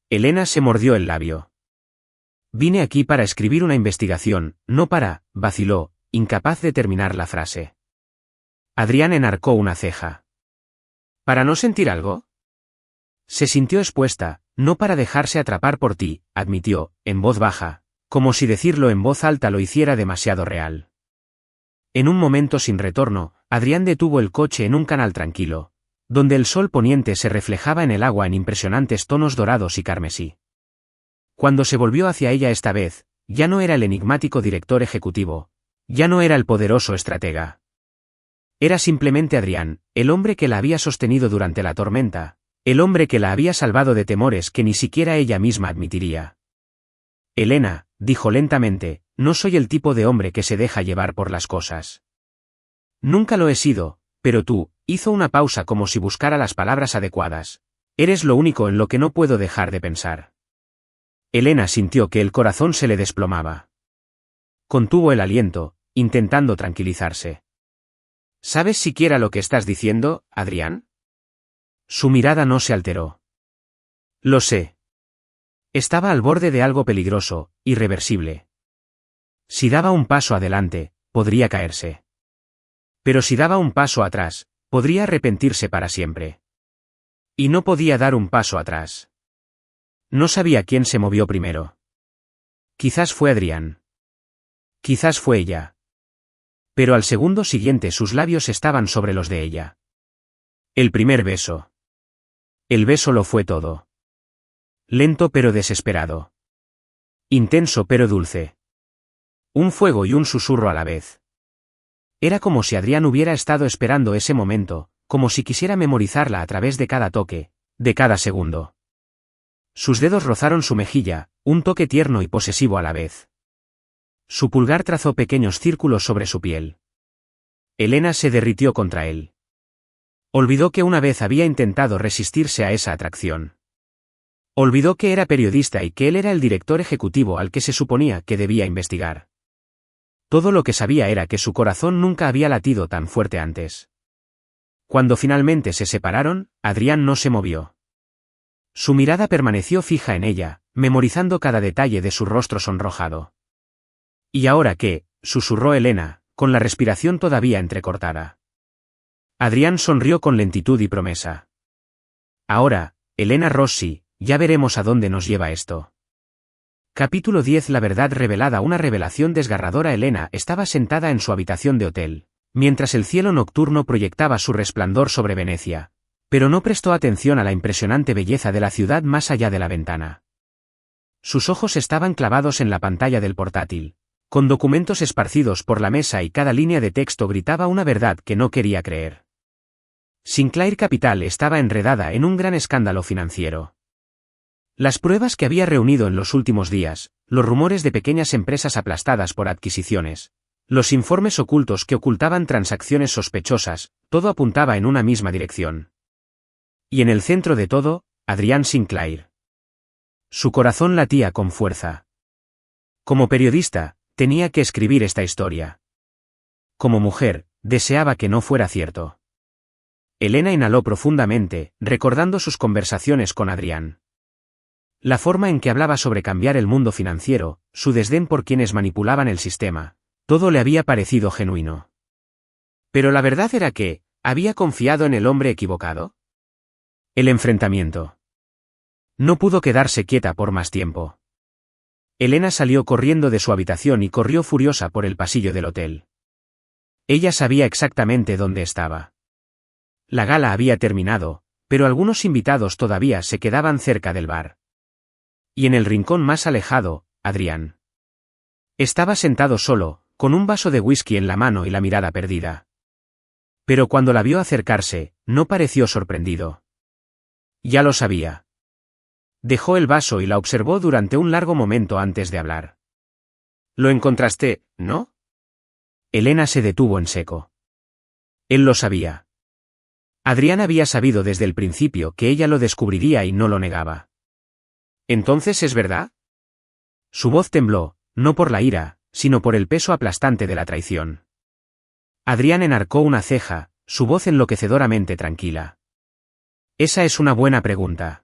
Elena se mordió el labio. Vine aquí para escribir una investigación, no para, vaciló, incapaz de terminar la frase. Adrián enarcó una ceja. ¿Para no sentir algo? Se sintió expuesta, no para dejarse atrapar por ti, admitió, en voz baja, como si decirlo en voz alta lo hiciera demasiado real. En un momento sin retorno, Adrián detuvo el coche en un canal tranquilo, donde el sol poniente se reflejaba en el agua en impresionantes tonos dorados y carmesí. Cuando se volvió hacia ella esta vez, ya no era el enigmático director ejecutivo, ya no era el poderoso estratega. Era simplemente Adrián, el hombre que la había sostenido durante la tormenta, el hombre que la había salvado de temores que ni siquiera ella misma admitiría. Elena, dijo lentamente, no soy el tipo de hombre que se deja llevar por las cosas. Nunca lo he sido, pero tú, hizo una pausa como si buscara las palabras adecuadas. Eres lo único en lo que no puedo dejar de pensar. Elena sintió que el corazón se le desplomaba. Contuvo el aliento, intentando tranquilizarse. ¿Sabes siquiera lo que estás diciendo, Adrián? Su mirada no se alteró. Lo sé. Estaba al borde de algo peligroso, irreversible. Si daba un paso adelante, podría caerse. Pero si daba un paso atrás, podría arrepentirse para siempre. Y no podía dar un paso atrás. No sabía quién se movió primero. Quizás fue Adrián. Quizás fue ella. Pero al segundo siguiente sus labios estaban sobre los de ella. El primer beso. El beso lo fue todo. Lento pero desesperado. Intenso pero dulce. Un fuego y un susurro a la vez. Era como si Adrián hubiera estado esperando ese momento, como si quisiera memorizarla a través de cada toque, de cada segundo. Sus dedos rozaron su mejilla, un toque tierno y posesivo a la vez. Su pulgar trazó pequeños círculos sobre su piel. Elena se derritió contra él. Olvidó que una vez había intentado resistirse a esa atracción. Olvidó que era periodista y que él era el director ejecutivo al que se suponía que debía investigar. Todo lo que sabía era que su corazón nunca había latido tan fuerte antes. Cuando finalmente se separaron, Adrián no se movió. Su mirada permaneció fija en ella, memorizando cada detalle de su rostro sonrojado. ¿Y ahora qué?, susurró Elena, con la respiración todavía entrecortada. Adrián sonrió con lentitud y promesa. Ahora, Elena Rossi, ya veremos a dónde nos lleva esto. Capítulo 10. La verdad revelada. Una revelación desgarradora. Elena estaba sentada en su habitación de hotel, mientras el cielo nocturno proyectaba su resplandor sobre Venecia, pero no prestó atención a la impresionante belleza de la ciudad más allá de la ventana. Sus ojos estaban clavados en la pantalla del portátil, con documentos esparcidos por la mesa y cada línea de texto gritaba una verdad que no quería creer. Sinclair Capital estaba enredada en un gran escándalo financiero. Las pruebas que había reunido en los últimos días, los rumores de pequeñas empresas aplastadas por adquisiciones, los informes ocultos que ocultaban transacciones sospechosas, todo apuntaba en una misma dirección. Y en el centro de todo, Adrián Sinclair. Su corazón latía con fuerza. Como periodista, tenía que escribir esta historia. Como mujer, deseaba que no fuera cierto. Elena inhaló profundamente, recordando sus conversaciones con Adrián. La forma en que hablaba sobre cambiar el mundo financiero, su desdén por quienes manipulaban el sistema, todo le había parecido genuino. Pero la verdad era que, ¿había confiado en el hombre equivocado? El enfrentamiento. No pudo quedarse quieta por más tiempo. Elena salió corriendo de su habitación y corrió furiosa por el pasillo del hotel. Ella sabía exactamente dónde estaba. La gala había terminado, pero algunos invitados todavía se quedaban cerca del bar. Y en el rincón más alejado, Adrián. Estaba sentado solo, con un vaso de whisky en la mano y la mirada perdida. Pero cuando la vio acercarse, no pareció sorprendido. Ya lo sabía. Dejó el vaso y la observó durante un largo momento antes de hablar. «Lo encontraste, ¿no?» Elena se detuvo en seco. Él lo sabía. Adrián había sabido desde el principio que ella lo descubriría y no lo negaba. «¿Entonces es verdad?» Su voz tembló, no por la ira, sino por el peso aplastante de la traición. Adrián enarcó una ceja, su voz enloquecedoramente tranquila. «Esa es una buena pregunta.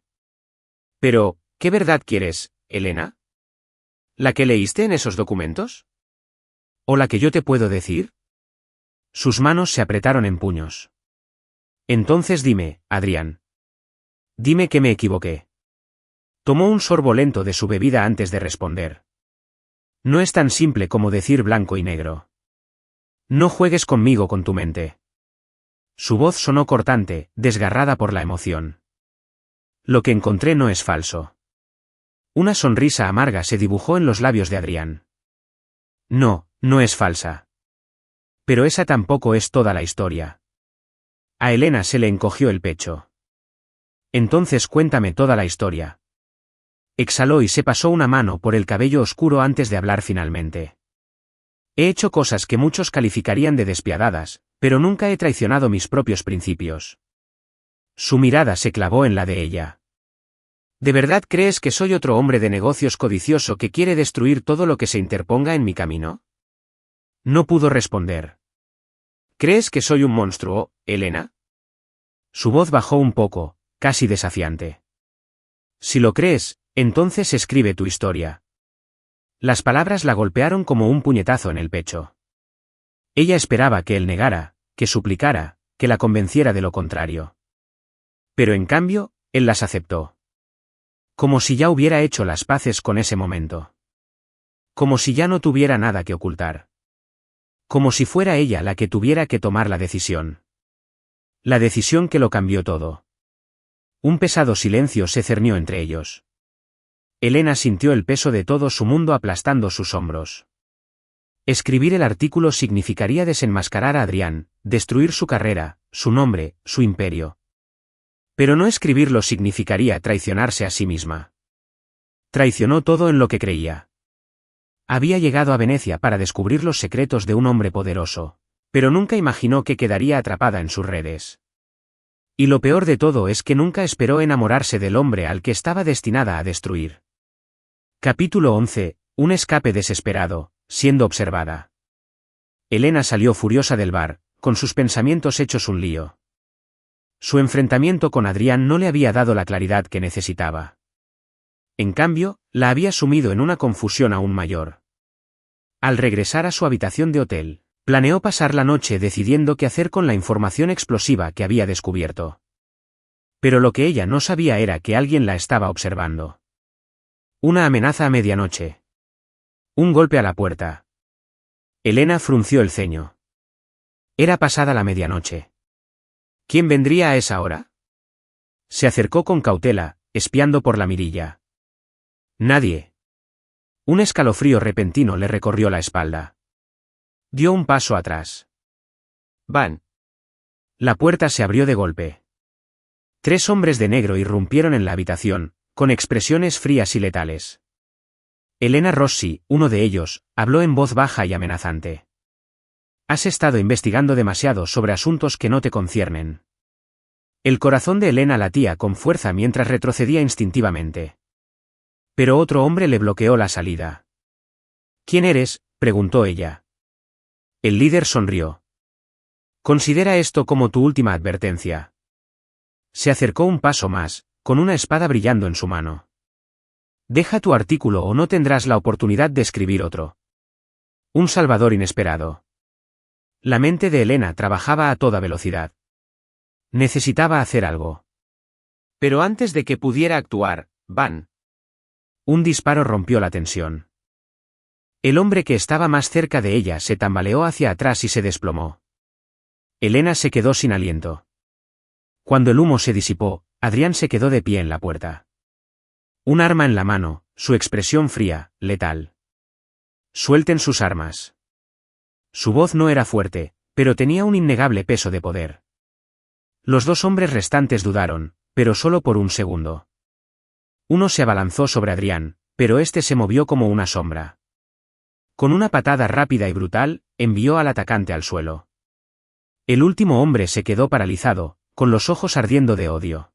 Pero, ¿qué verdad quieres, Elena? ¿La que leíste en esos documentos? ¿O la que yo te puedo decir?» Sus manos se apretaron en puños. «Entonces dime, Adrián. Dime que me equivoqué». Tomó un sorbo lento de su bebida antes de responder. «No es tan simple como decir blanco y negro. No juegues conmigo con tu mente». Su voz sonó cortante, desgarrada por la emoción. «Lo que encontré no es falso». Una sonrisa amarga se dibujó en los labios de Adrián. «No, no es falsa. Pero esa tampoco es toda la historia». A Elena se le encogió el pecho. «Entonces cuéntame toda la historia». Exhaló y se pasó una mano por el cabello oscuro antes de hablar finalmente. «He hecho cosas que muchos calificarían de despiadadas, pero nunca he traicionado mis propios principios». Su mirada se clavó en la de ella. «¿De verdad crees que soy otro hombre de negocios codicioso que quiere destruir todo lo que se interponga en mi camino?» No pudo responder. «¿Crees que soy un monstruo, Elena?» Su voz bajó un poco, casi desafiante. «Si lo crees, entonces escribe tu historia». Las palabras la golpearon como un puñetazo en el pecho. Ella esperaba que él negara, que suplicara, que la convenciera de lo contrario. Pero en cambio, él las aceptó. Como si ya hubiera hecho las paces con ese momento. Como si ya no tuviera nada que ocultar. Como si fuera ella la que tuviera que tomar la decisión. La decisión que lo cambió todo. Un pesado silencio se cernió entre ellos. Elena sintió el peso de todo su mundo aplastando sus hombros. Escribir el artículo significaría desenmascarar a Adrián, destruir su carrera, su nombre, su imperio. Pero no escribirlo significaría traicionarse a sí misma. Traicionó todo en lo que creía. Había llegado a Venecia para descubrir los secretos de un hombre poderoso, pero nunca imaginó que quedaría atrapada en sus redes. Y lo peor de todo es que nunca esperó enamorarse del hombre al que estaba destinada a destruir. Capítulo 11. Un escape desesperado, siendo observada. Elena salió furiosa del bar, con sus pensamientos hechos un lío. Su enfrentamiento con Adrián no le había dado la claridad que necesitaba. En cambio, la había sumido en una confusión aún mayor. Al regresar a su habitación de hotel, planeó pasar la noche decidiendo qué hacer con la información explosiva que había descubierto. Pero lo que ella no sabía era que alguien la estaba observando. Una amenaza a medianoche. Un golpe a la puerta. Elena frunció el ceño. Era pasada la medianoche. ¿Quién vendría a esa hora? Se acercó con cautela, espiando por la mirilla. Nadie. Un escalofrío repentino le recorrió la espalda. Dio un paso atrás. Van. La puerta se abrió de golpe. 3 hombres de negro irrumpieron en la habitación, con expresiones frías y letales. Elena Rossi, uno de ellos, habló en voz baja y amenazante. «Has estado investigando demasiado sobre asuntos que no te conciernen». El corazón de Elena latía con fuerza mientras retrocedía instintivamente. Pero otro hombre le bloqueó la salida. ¿Quién eres?, preguntó ella. El líder sonrió. Considera esto como tu última advertencia. Se acercó un paso más, con una espada brillando en su mano. Deja tu artículo o no tendrás la oportunidad de escribir otro. Un salvador inesperado. La mente de Elena trabajaba a toda velocidad. Necesitaba hacer algo. Pero antes de que pudiera actuar, ¡bam! Un disparo rompió la tensión. El hombre que estaba más cerca de ella se tambaleó hacia atrás y se desplomó. Elena se quedó sin aliento. Cuando el humo se disipó, Adrián se quedó de pie en la puerta. Un arma en la mano, su expresión fría, letal. Suelten sus armas. Su voz no era fuerte, pero tenía un innegable peso de poder. Los dos hombres restantes dudaron, pero solo por un segundo. Uno se abalanzó sobre Adrián, pero este se movió como una sombra. Con una patada rápida y brutal, envió al atacante al suelo. El último hombre se quedó paralizado, con los ojos ardiendo de odio.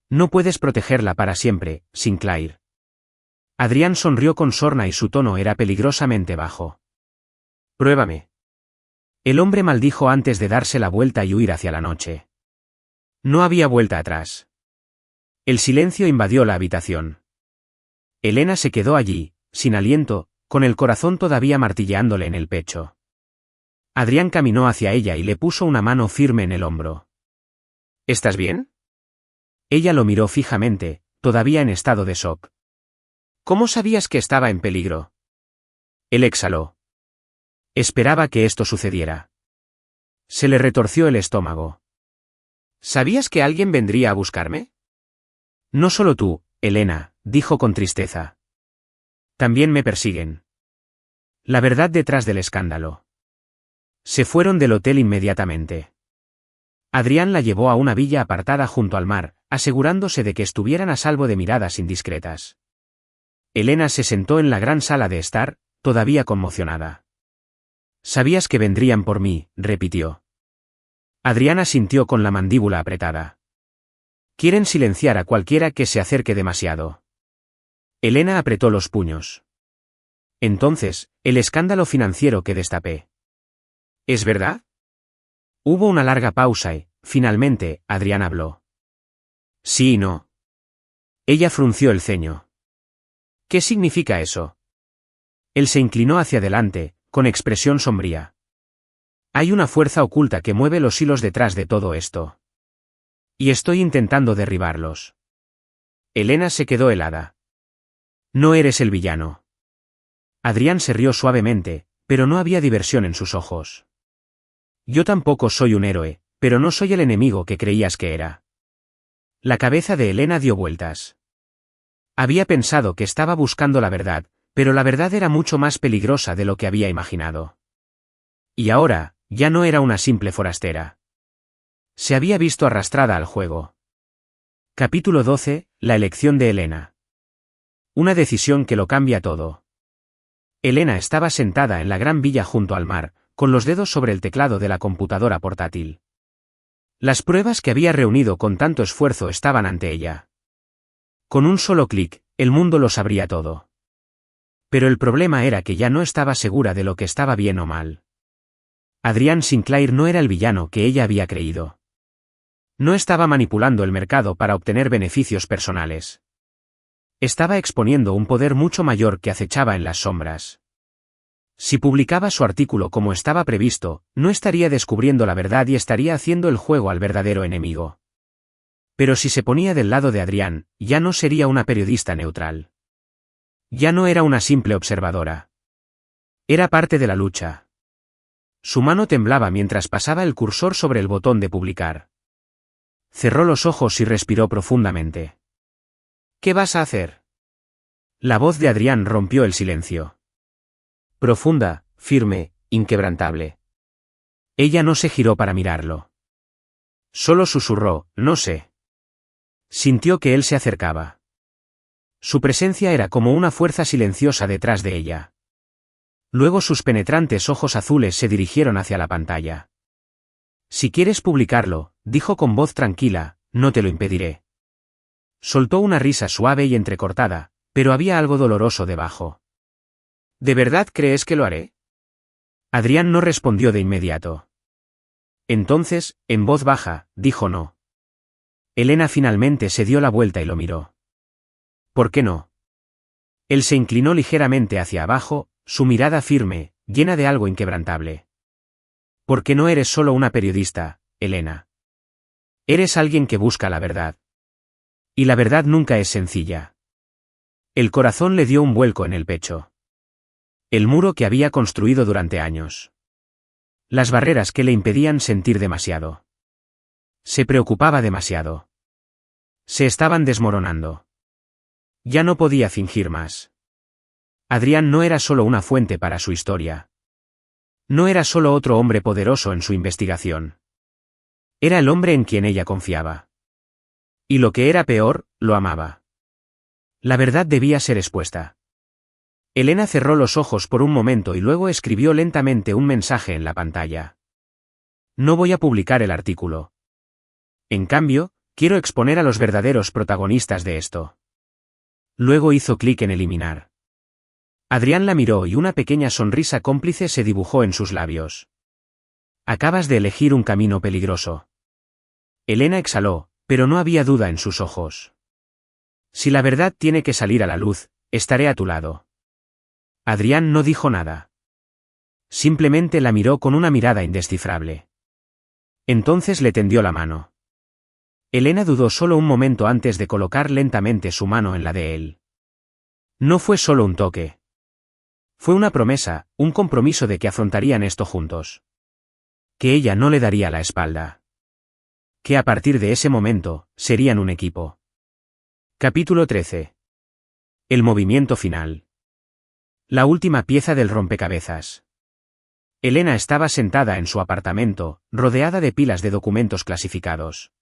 No puedes protegerla para siempre, Sinclair. Adrián sonrió con sorna y su tono era peligrosamente bajo. Pruébame. El hombre maldijo antes de darse la vuelta y huir hacia la noche. No había vuelta atrás. El silencio invadió la habitación. Elena se quedó allí, sin aliento, con el corazón todavía martilleándole en el pecho. Adrián caminó hacia ella y le puso una mano firme en el hombro. ¿Estás bien? Ella lo miró fijamente, todavía en estado de shock. ¿Cómo sabías que estaba en peligro? Él exhaló. Esperaba que esto sucediera. Se le retorció el estómago. ¿Sabías que alguien vendría a buscarme? No solo tú, Elena, dijo con tristeza. También me persiguen. La verdad detrás del escándalo. Se fueron del hotel inmediatamente. Adrián la llevó a una villa apartada junto al mar, asegurándose de que estuvieran a salvo de miradas indiscretas. Elena se sentó en la gran sala de estar, todavía conmocionada. Sabías que vendrían por mí, repitió. Adrián asintió con la mandíbula apretada. Quieren silenciar a cualquiera que se acerque demasiado. Elena apretó los puños. Entonces, el escándalo financiero que destapé. ¿Es verdad? Hubo una larga pausa y, finalmente, Adrián habló. Sí y no. Ella frunció el ceño. ¿Qué significa eso? Él se inclinó hacia adelante, con expresión sombría. Hay una fuerza oculta que mueve los hilos detrás de todo esto. Y estoy intentando derribarlos. Elena se quedó helada. No eres el villano. Adrián se rió suavemente, pero no había diversión en sus ojos. Yo tampoco soy un héroe, pero no soy el enemigo que creías que era. La cabeza de Elena dio vueltas. Había pensado que estaba buscando la verdad, pero la verdad era mucho más peligrosa de lo que había imaginado. Y ahora, ya no era una simple forastera. Se había visto arrastrada al juego. Capítulo 12, la elección de Elena. Una decisión que lo cambia todo. Elena estaba sentada en la gran villa junto al mar, con los dedos sobre el teclado de la computadora portátil. Las pruebas que había reunido con tanto esfuerzo estaban ante ella. Con un solo clic, el mundo lo sabría todo. Pero el problema era que ya no estaba segura de lo que estaba bien o mal. Adrián Sinclair no era el villano que ella había creído. No estaba manipulando el mercado para obtener beneficios personales. Estaba exponiendo un poder mucho mayor que acechaba en las sombras. Si publicaba su artículo como estaba previsto, no estaría descubriendo la verdad y estaría haciendo el juego al verdadero enemigo. Pero si se ponía del lado de Adrián, ya no sería una periodista neutral. Ya no era una simple observadora. Era parte de la lucha. Su mano temblaba mientras pasaba el cursor sobre el botón de publicar. Cerró los ojos y respiró profundamente. ¿Qué vas a hacer? La voz de Adrián rompió el silencio. Profunda, firme, inquebrantable. Ella no se giró para mirarlo. Solo susurró, no sé. Sintió que él se acercaba. Su presencia era como una fuerza silenciosa detrás de ella. Luego sus penetrantes ojos azules se dirigieron hacia la pantalla. Si quieres publicarlo, dijo con voz tranquila, no te lo impediré. Soltó una risa suave y entrecortada, Pero había algo doloroso debajo. ¿De verdad crees que lo haré? Adrián no respondió de inmediato. Entonces, en voz baja, dijo no. Elena finalmente se dio la vuelta y lo miró. ¿Por qué no? Él se inclinó ligeramente hacia abajo, su mirada firme, llena de algo inquebrantable. Porque no eres solo una periodista, Elena. Eres alguien que busca la verdad. Y la verdad nunca es sencilla. El corazón le dio un vuelco en el pecho. El muro que había construido durante años. Las barreras que le impedían sentir demasiado. Se preocupaba demasiado. Se estaban desmoronando. Ya no podía fingir más. Adrián no era solo una fuente para su historia. No era solo otro hombre poderoso en su investigación. Era el hombre en quien ella confiaba. Y lo que era peor, lo amaba. La verdad debía ser expuesta. Elena cerró los ojos por un momento y luego escribió lentamente un mensaje en la pantalla. No voy a publicar el artículo. En cambio, quiero exponer a los verdaderos protagonistas de esto. Luego hizo clic en eliminar. Adrián la miró y una pequeña sonrisa cómplice se dibujó en sus labios. Acabas de elegir un camino peligroso. Elena exhaló, pero no había duda en sus ojos. Si la verdad tiene que salir a la luz, estaré a tu lado. Adrián no dijo nada. Simplemente la miró con una mirada indescifrable. Entonces le tendió la mano. Elena dudó solo un momento antes de colocar lentamente su mano en la de él. No fue solo un toque. Fue una promesa, un compromiso de que afrontarían esto juntos. Que ella no le daría la espalda. Que a partir de ese momento, serían un equipo. Capítulo 13. El movimiento final. La última pieza del rompecabezas. Elena estaba sentada en su apartamento, rodeada de pilas de documentos clasificados.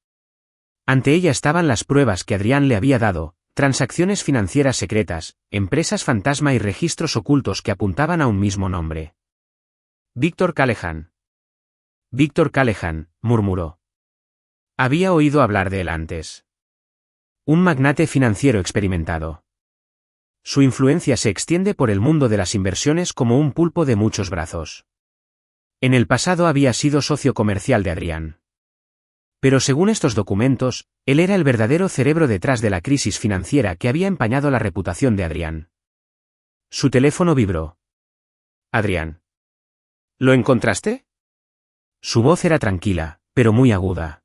Ante ella estaban las pruebas que Adrián le había dado, transacciones financieras secretas, empresas fantasma y registros ocultos que apuntaban a un mismo nombre. Víctor Callahan. Víctor Callahan, murmuró. Había oído hablar de él antes. Un magnate financiero experimentado. Su influencia se extiende por el mundo de las inversiones como un pulpo de muchos brazos. En el pasado había sido socio comercial de Adrián. Pero según estos documentos, él era el verdadero cerebro detrás de la crisis financiera que había empañado la reputación de Adrián. Su teléfono vibró. Adrián. ¿Lo encontraste? Su voz era tranquila, pero muy aguda.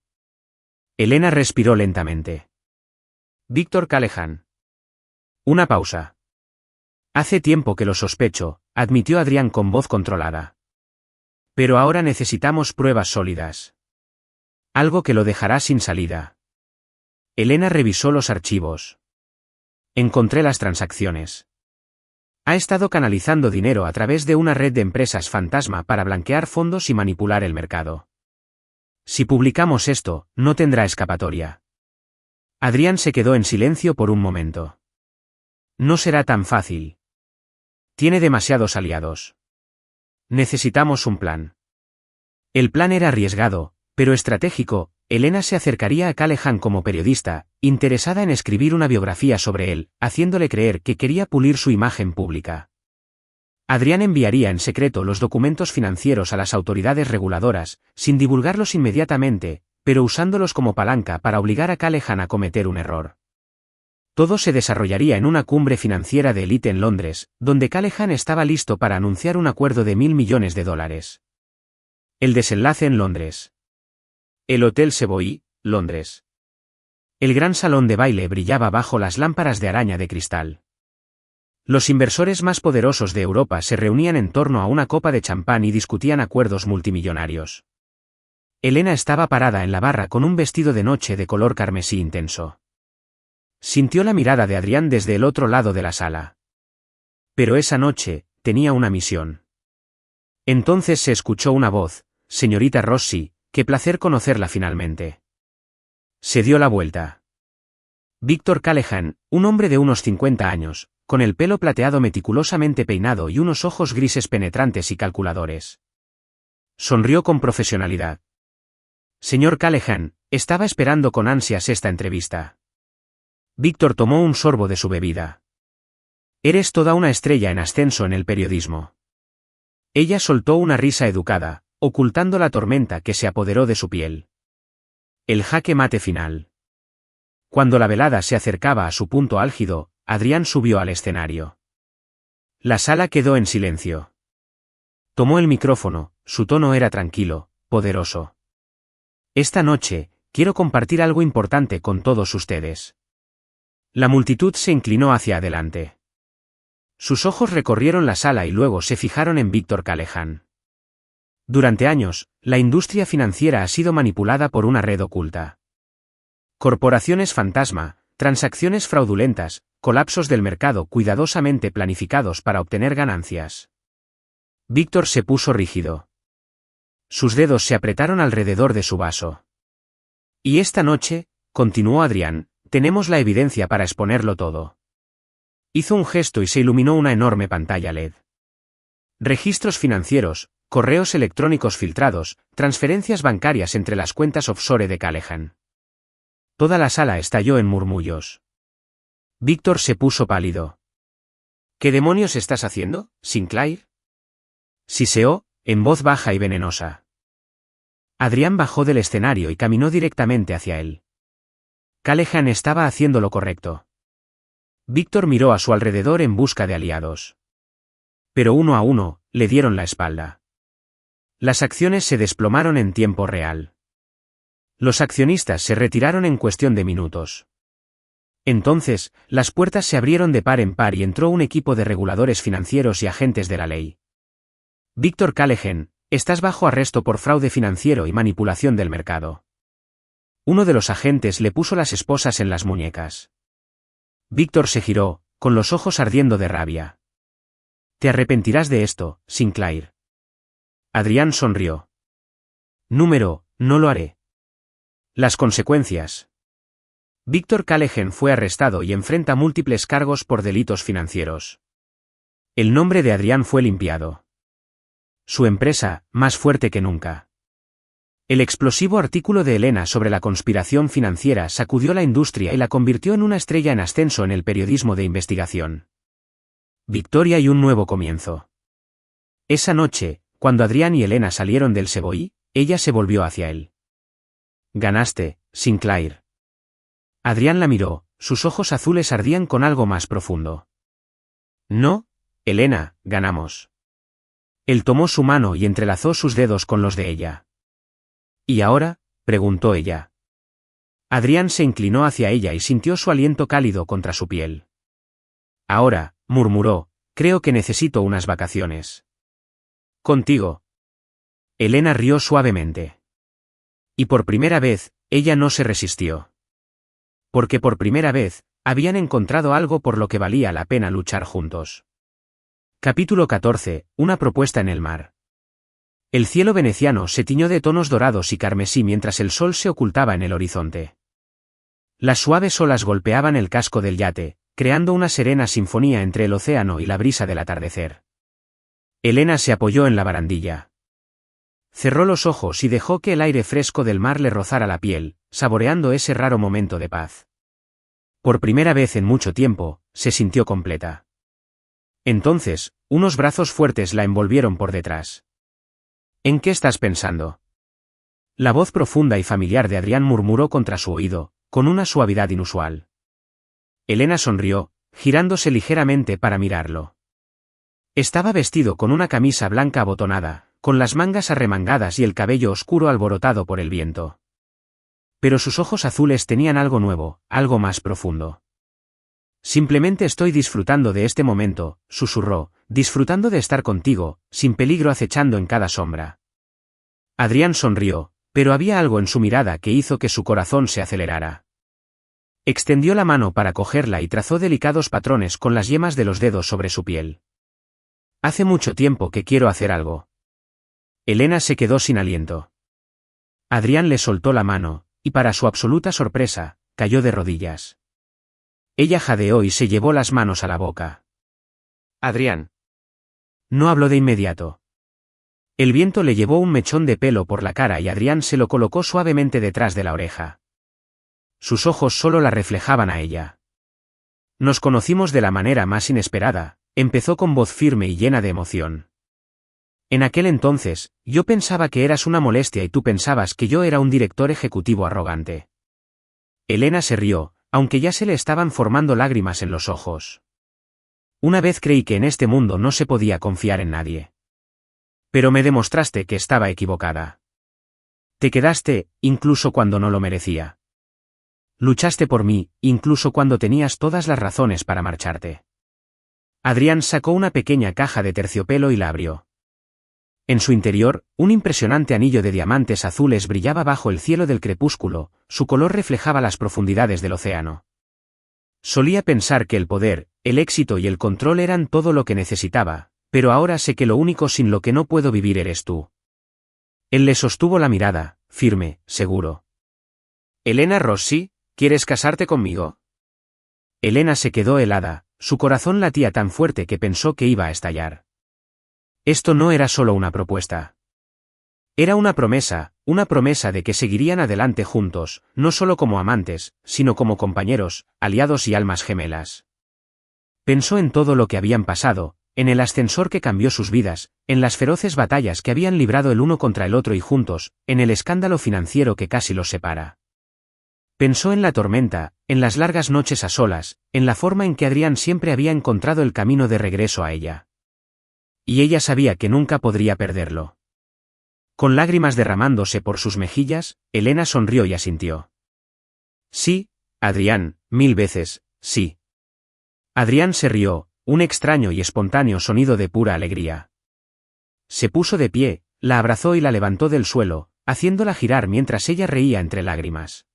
Elena respiró lentamente. Víctor Callahan. Una pausa. Hace tiempo que lo sospecho, admitió Adrián con voz controlada. Pero ahora necesitamos pruebas sólidas. Algo que lo dejará sin salida. Elena revisó los archivos. Encontré las transacciones. Ha estado canalizando dinero a través de una red de empresas fantasma para blanquear fondos y manipular el mercado. Si publicamos esto, no tendrá escapatoria. Adrián se quedó en silencio por un momento. No será tan fácil. Tiene demasiados aliados. Necesitamos un plan. El plan era arriesgado, pero estratégico. Elena se acercaría a Callahan como periodista, interesada en escribir una biografía sobre él, haciéndole creer que quería pulir su imagen pública. Adrián enviaría en secreto los documentos financieros a las autoridades reguladoras, sin divulgarlos inmediatamente, pero usándolos como palanca para obligar a Callahan a cometer un error. Todo se desarrollaría en una cumbre financiera de élite en Londres, donde Callahan estaba listo para anunciar un acuerdo de $1.000 millones. El desenlace en Londres. El Hotel Savoy, Londres. El gran salón de baile brillaba bajo las lámparas de araña de cristal. Los inversores más poderosos de Europa se reunían en torno a una copa de champán y discutían acuerdos multimillonarios. Elena estaba parada en la barra con un vestido de noche de color carmesí intenso. Sintió la mirada de Adrián desde el otro lado de la sala. Pero esa noche, tenía una misión. Entonces se escuchó una voz: «Señorita Rossi, qué placer conocerla finalmente». Se dio la vuelta. Víctor Callahan, un hombre de unos 50 años, con el pelo plateado meticulosamente peinado y unos ojos grises penetrantes y calculadores. Sonrió con profesionalidad. Señor Callahan, estaba esperando con ansias esta entrevista. Víctor tomó un sorbo de su bebida. Eres toda una estrella en ascenso en el periodismo. Ella soltó una risa educada, ocultando la tormenta que se apoderó de su piel. El jaque mate final. Cuando la velada se acercaba a su punto álgido, Adrián subió al escenario. La sala quedó en silencio. Tomó el micrófono, su tono era tranquilo, poderoso. Esta noche, quiero compartir algo importante con todos ustedes. La multitud se inclinó hacia adelante. Sus ojos recorrieron la sala y luego se fijaron en Víctor Callahan. Durante años, la industria financiera ha sido manipulada por una red oculta. Corporaciones fantasma, transacciones fraudulentas, colapsos del mercado cuidadosamente planificados para obtener ganancias. Víctor se puso rígido. Sus dedos se apretaron alrededor de su vaso. Y esta noche, continuó Adrián, tenemos la evidencia para exponerlo todo. Hizo un gesto y se iluminó una enorme pantalla LED. Registros financieros, correos electrónicos filtrados, transferencias bancarias entre las cuentas offshore de Callahan. Toda la sala estalló en murmullos. Víctor se puso pálido. ¿Qué demonios estás haciendo, Sinclair? Siseó, en voz baja y venenosa. Adrián bajó del escenario y caminó directamente hacia él. Callahan estaba haciendo lo correcto. Víctor miró a su alrededor en busca de aliados. Pero uno a uno, le dieron la espalda. Las acciones se desplomaron en tiempo real. Los accionistas se retiraron en cuestión de minutos. Entonces, las puertas se abrieron de par en par y entró un equipo de reguladores financieros y agentes de la ley. Víctor Callahan, estás bajo arresto por fraude financiero y manipulación del mercado. Uno de los agentes le puso las esposas en las muñecas. Víctor se giró, con los ojos ardiendo de rabia. Te arrepentirás de esto, Sinclair. Adrián sonrió. No lo haré. Las consecuencias. Víctor Callahan fue arrestado y enfrenta múltiples cargos por delitos financieros. El nombre de Adrián fue limpiado. Su empresa, más fuerte que nunca. El explosivo artículo de Elena sobre la conspiración financiera sacudió la industria y la convirtió en una estrella en ascenso en el periodismo de investigación. Victoria y un nuevo comienzo. Esa noche, cuando Adrián y Elena salieron del Savoy, ella se volvió hacia él. Ganaste, Sinclair. Adrián la miró, sus ojos azules ardían con algo más profundo. No, Elena, ganamos. Él tomó su mano y entrelazó sus dedos con los de ella. ¿Y ahora?, preguntó ella. Adrián se inclinó hacia ella y sintió su aliento cálido contra su piel. Ahora, murmuró, creo que necesito unas vacaciones. Contigo. Elena rió suavemente. Y por primera vez, ella no se resistió. Porque por primera vez, habían encontrado algo por lo que valía la pena luchar juntos. Capítulo 14. Una propuesta en el mar. El cielo veneciano se tiñó de tonos dorados y carmesí mientras el sol se ocultaba en el horizonte. Las suaves olas golpeaban el casco del yate, creando una serena sinfonía entre el océano y la brisa del atardecer. Elena se apoyó en la barandilla. Cerró los ojos y dejó que el aire fresco del mar le rozara la piel, saboreando ese raro momento de paz. Por primera vez en mucho tiempo, se sintió completa. Entonces, unos brazos fuertes la envolvieron por detrás. ¿En qué estás pensando? La voz profunda y familiar de Adrián murmuró contra su oído, con una suavidad inusual. Elena sonrió, girándose ligeramente para mirarlo. Estaba vestido con una camisa blanca abotonada, con las mangas arremangadas y el cabello oscuro alborotado por el viento. Pero sus ojos azules tenían algo nuevo, algo más profundo. Simplemente estoy disfrutando de este momento, susurró, disfrutando de estar contigo, sin peligro acechando en cada sombra. Adrián sonrió, pero había algo en su mirada que hizo que su corazón se acelerara. Extendió la mano para cogerla y trazó delicados patrones con las yemas de los dedos sobre su piel. Hace mucho tiempo que quiero hacer algo. Elena se quedó sin aliento. Adrián le soltó la mano, y para su absoluta sorpresa, cayó de rodillas. Ella jadeó y se llevó las manos a la boca. Adrián. No habló de inmediato. El viento le llevó un mechón de pelo por la cara y Adrián se lo colocó suavemente detrás de la oreja. Sus ojos solo la reflejaban a ella. Nos conocimos de la manera más inesperada, empezó con voz firme y llena de emoción. En aquel entonces, yo pensaba que eras una molestia y tú pensabas que yo era un director ejecutivo arrogante. Elena se rió, aunque ya se le estaban formando lágrimas en los ojos. Una vez creí que en este mundo no se podía confiar en nadie. Pero me demostraste que estaba equivocada. Te quedaste, incluso cuando no lo merecía. Luchaste por mí, incluso cuando tenías todas las razones para marcharte. Adrián sacó una pequeña caja de terciopelo y la abrió. En su interior, un impresionante anillo de diamantes azules brillaba bajo el cielo del crepúsculo, su color reflejaba las profundidades del océano. Solía pensar que el poder, el éxito y el control eran todo lo que necesitaba, pero ahora sé que lo único sin lo que no puedo vivir eres tú. Él le sostuvo la mirada, firme, seguro. Elena Rossi, ¿quieres casarte conmigo? Elena se quedó helada, su corazón latía tan fuerte que pensó que iba a estallar. Esto no era solo una propuesta. Era una promesa de que seguirían adelante juntos, no solo como amantes, sino como compañeros, aliados y almas gemelas. Pensó en todo lo que habían pasado, en el ascensor que cambió sus vidas, en las feroces batallas que habían librado el uno contra el otro y juntos, en el escándalo financiero que casi los separa. Pensó en la tormenta, en las largas noches a solas, en la forma en que Adrián siempre había encontrado el camino de regreso a ella. Y ella sabía que nunca podría perderlo. Con lágrimas derramándose por sus mejillas, Elena sonrió y asintió. Sí, Adrián, 1000 veces, sí. Adrián se rió, un extraño y espontáneo sonido de pura alegría. Se puso de pie, la abrazó y la levantó del suelo, haciéndola girar mientras ella reía entre lágrimas.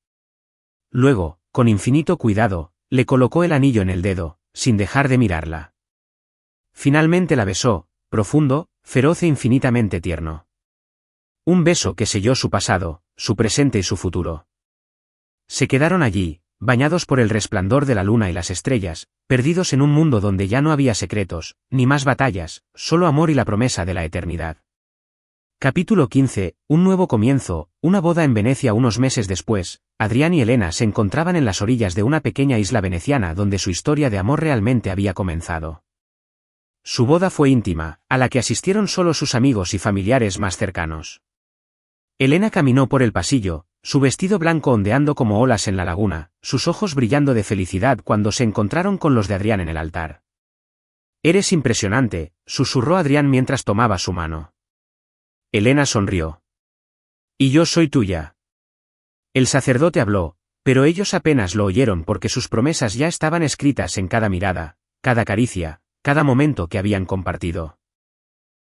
Luego, con infinito cuidado, le colocó el anillo en el dedo, sin dejar de mirarla. Finalmente la besó, profundo, feroz e infinitamente tierno. Un beso que selló su pasado, su presente y su futuro. Se quedaron allí, bañados por el resplandor de la luna y las estrellas, perdidos en un mundo donde ya no había secretos, ni más batallas, solo amor y la promesa de la eternidad. Capítulo 15, un nuevo comienzo, una boda en Venecia. Unos meses después, Adrián y Elena se encontraban en las orillas de una pequeña isla veneciana donde su historia de amor realmente había comenzado. Su boda fue íntima, a la que asistieron solo sus amigos y familiares más cercanos. Elena caminó por el pasillo, su vestido blanco ondeando como olas en la laguna, sus ojos brillando de felicidad cuando se encontraron con los de Adrián en el altar. «Eres impresionante», susurró Adrián mientras tomaba su mano. Elena sonrió. «Y yo soy tuya». El sacerdote habló, pero ellos apenas lo oyeron porque sus promesas ya estaban escritas en cada mirada, cada caricia, cada momento que habían compartido.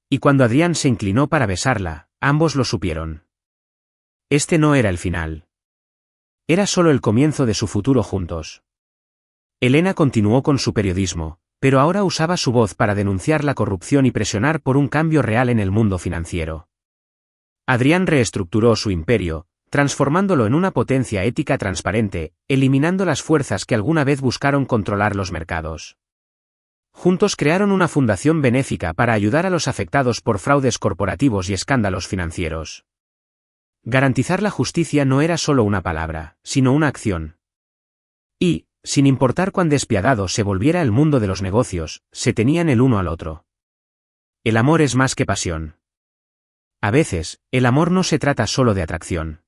Y cuando Adrián se inclinó para besarla, ambos lo supieron. Este no era el final. Era solo el comienzo de su futuro juntos. Elena continuó con su periodismo, pero ahora usaba su voz para denunciar la corrupción y presionar por un cambio real en el mundo financiero. Adrián reestructuró su imperio, transformándolo en una potencia ética transparente, eliminando las fuerzas que alguna vez buscaron controlar los mercados. Juntos crearon una fundación benéfica para ayudar a los afectados por fraudes corporativos y escándalos financieros. Garantizar la justicia no era solo una palabra, sino una acción. Y, sin importar cuán despiadado se volviera el mundo de los negocios, se tenían el uno al otro. El amor es más que pasión. A veces, el amor no se trata solo de atracción.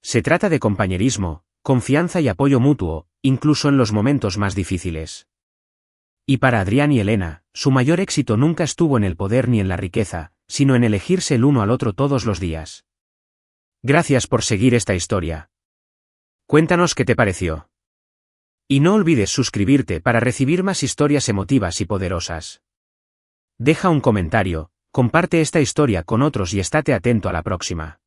Se trata de compañerismo, confianza y apoyo mutuo, incluso en los momentos más difíciles. Y para Adrián y Elena, su mayor éxito nunca estuvo en el poder ni en la riqueza, sino en elegirse el uno al otro todos los días. Gracias por seguir esta historia. Cuéntanos qué te pareció. Y no olvides suscribirte para recibir más historias emotivas y poderosas. Deja un comentario, comparte esta historia con otros y estate atento a la próxima.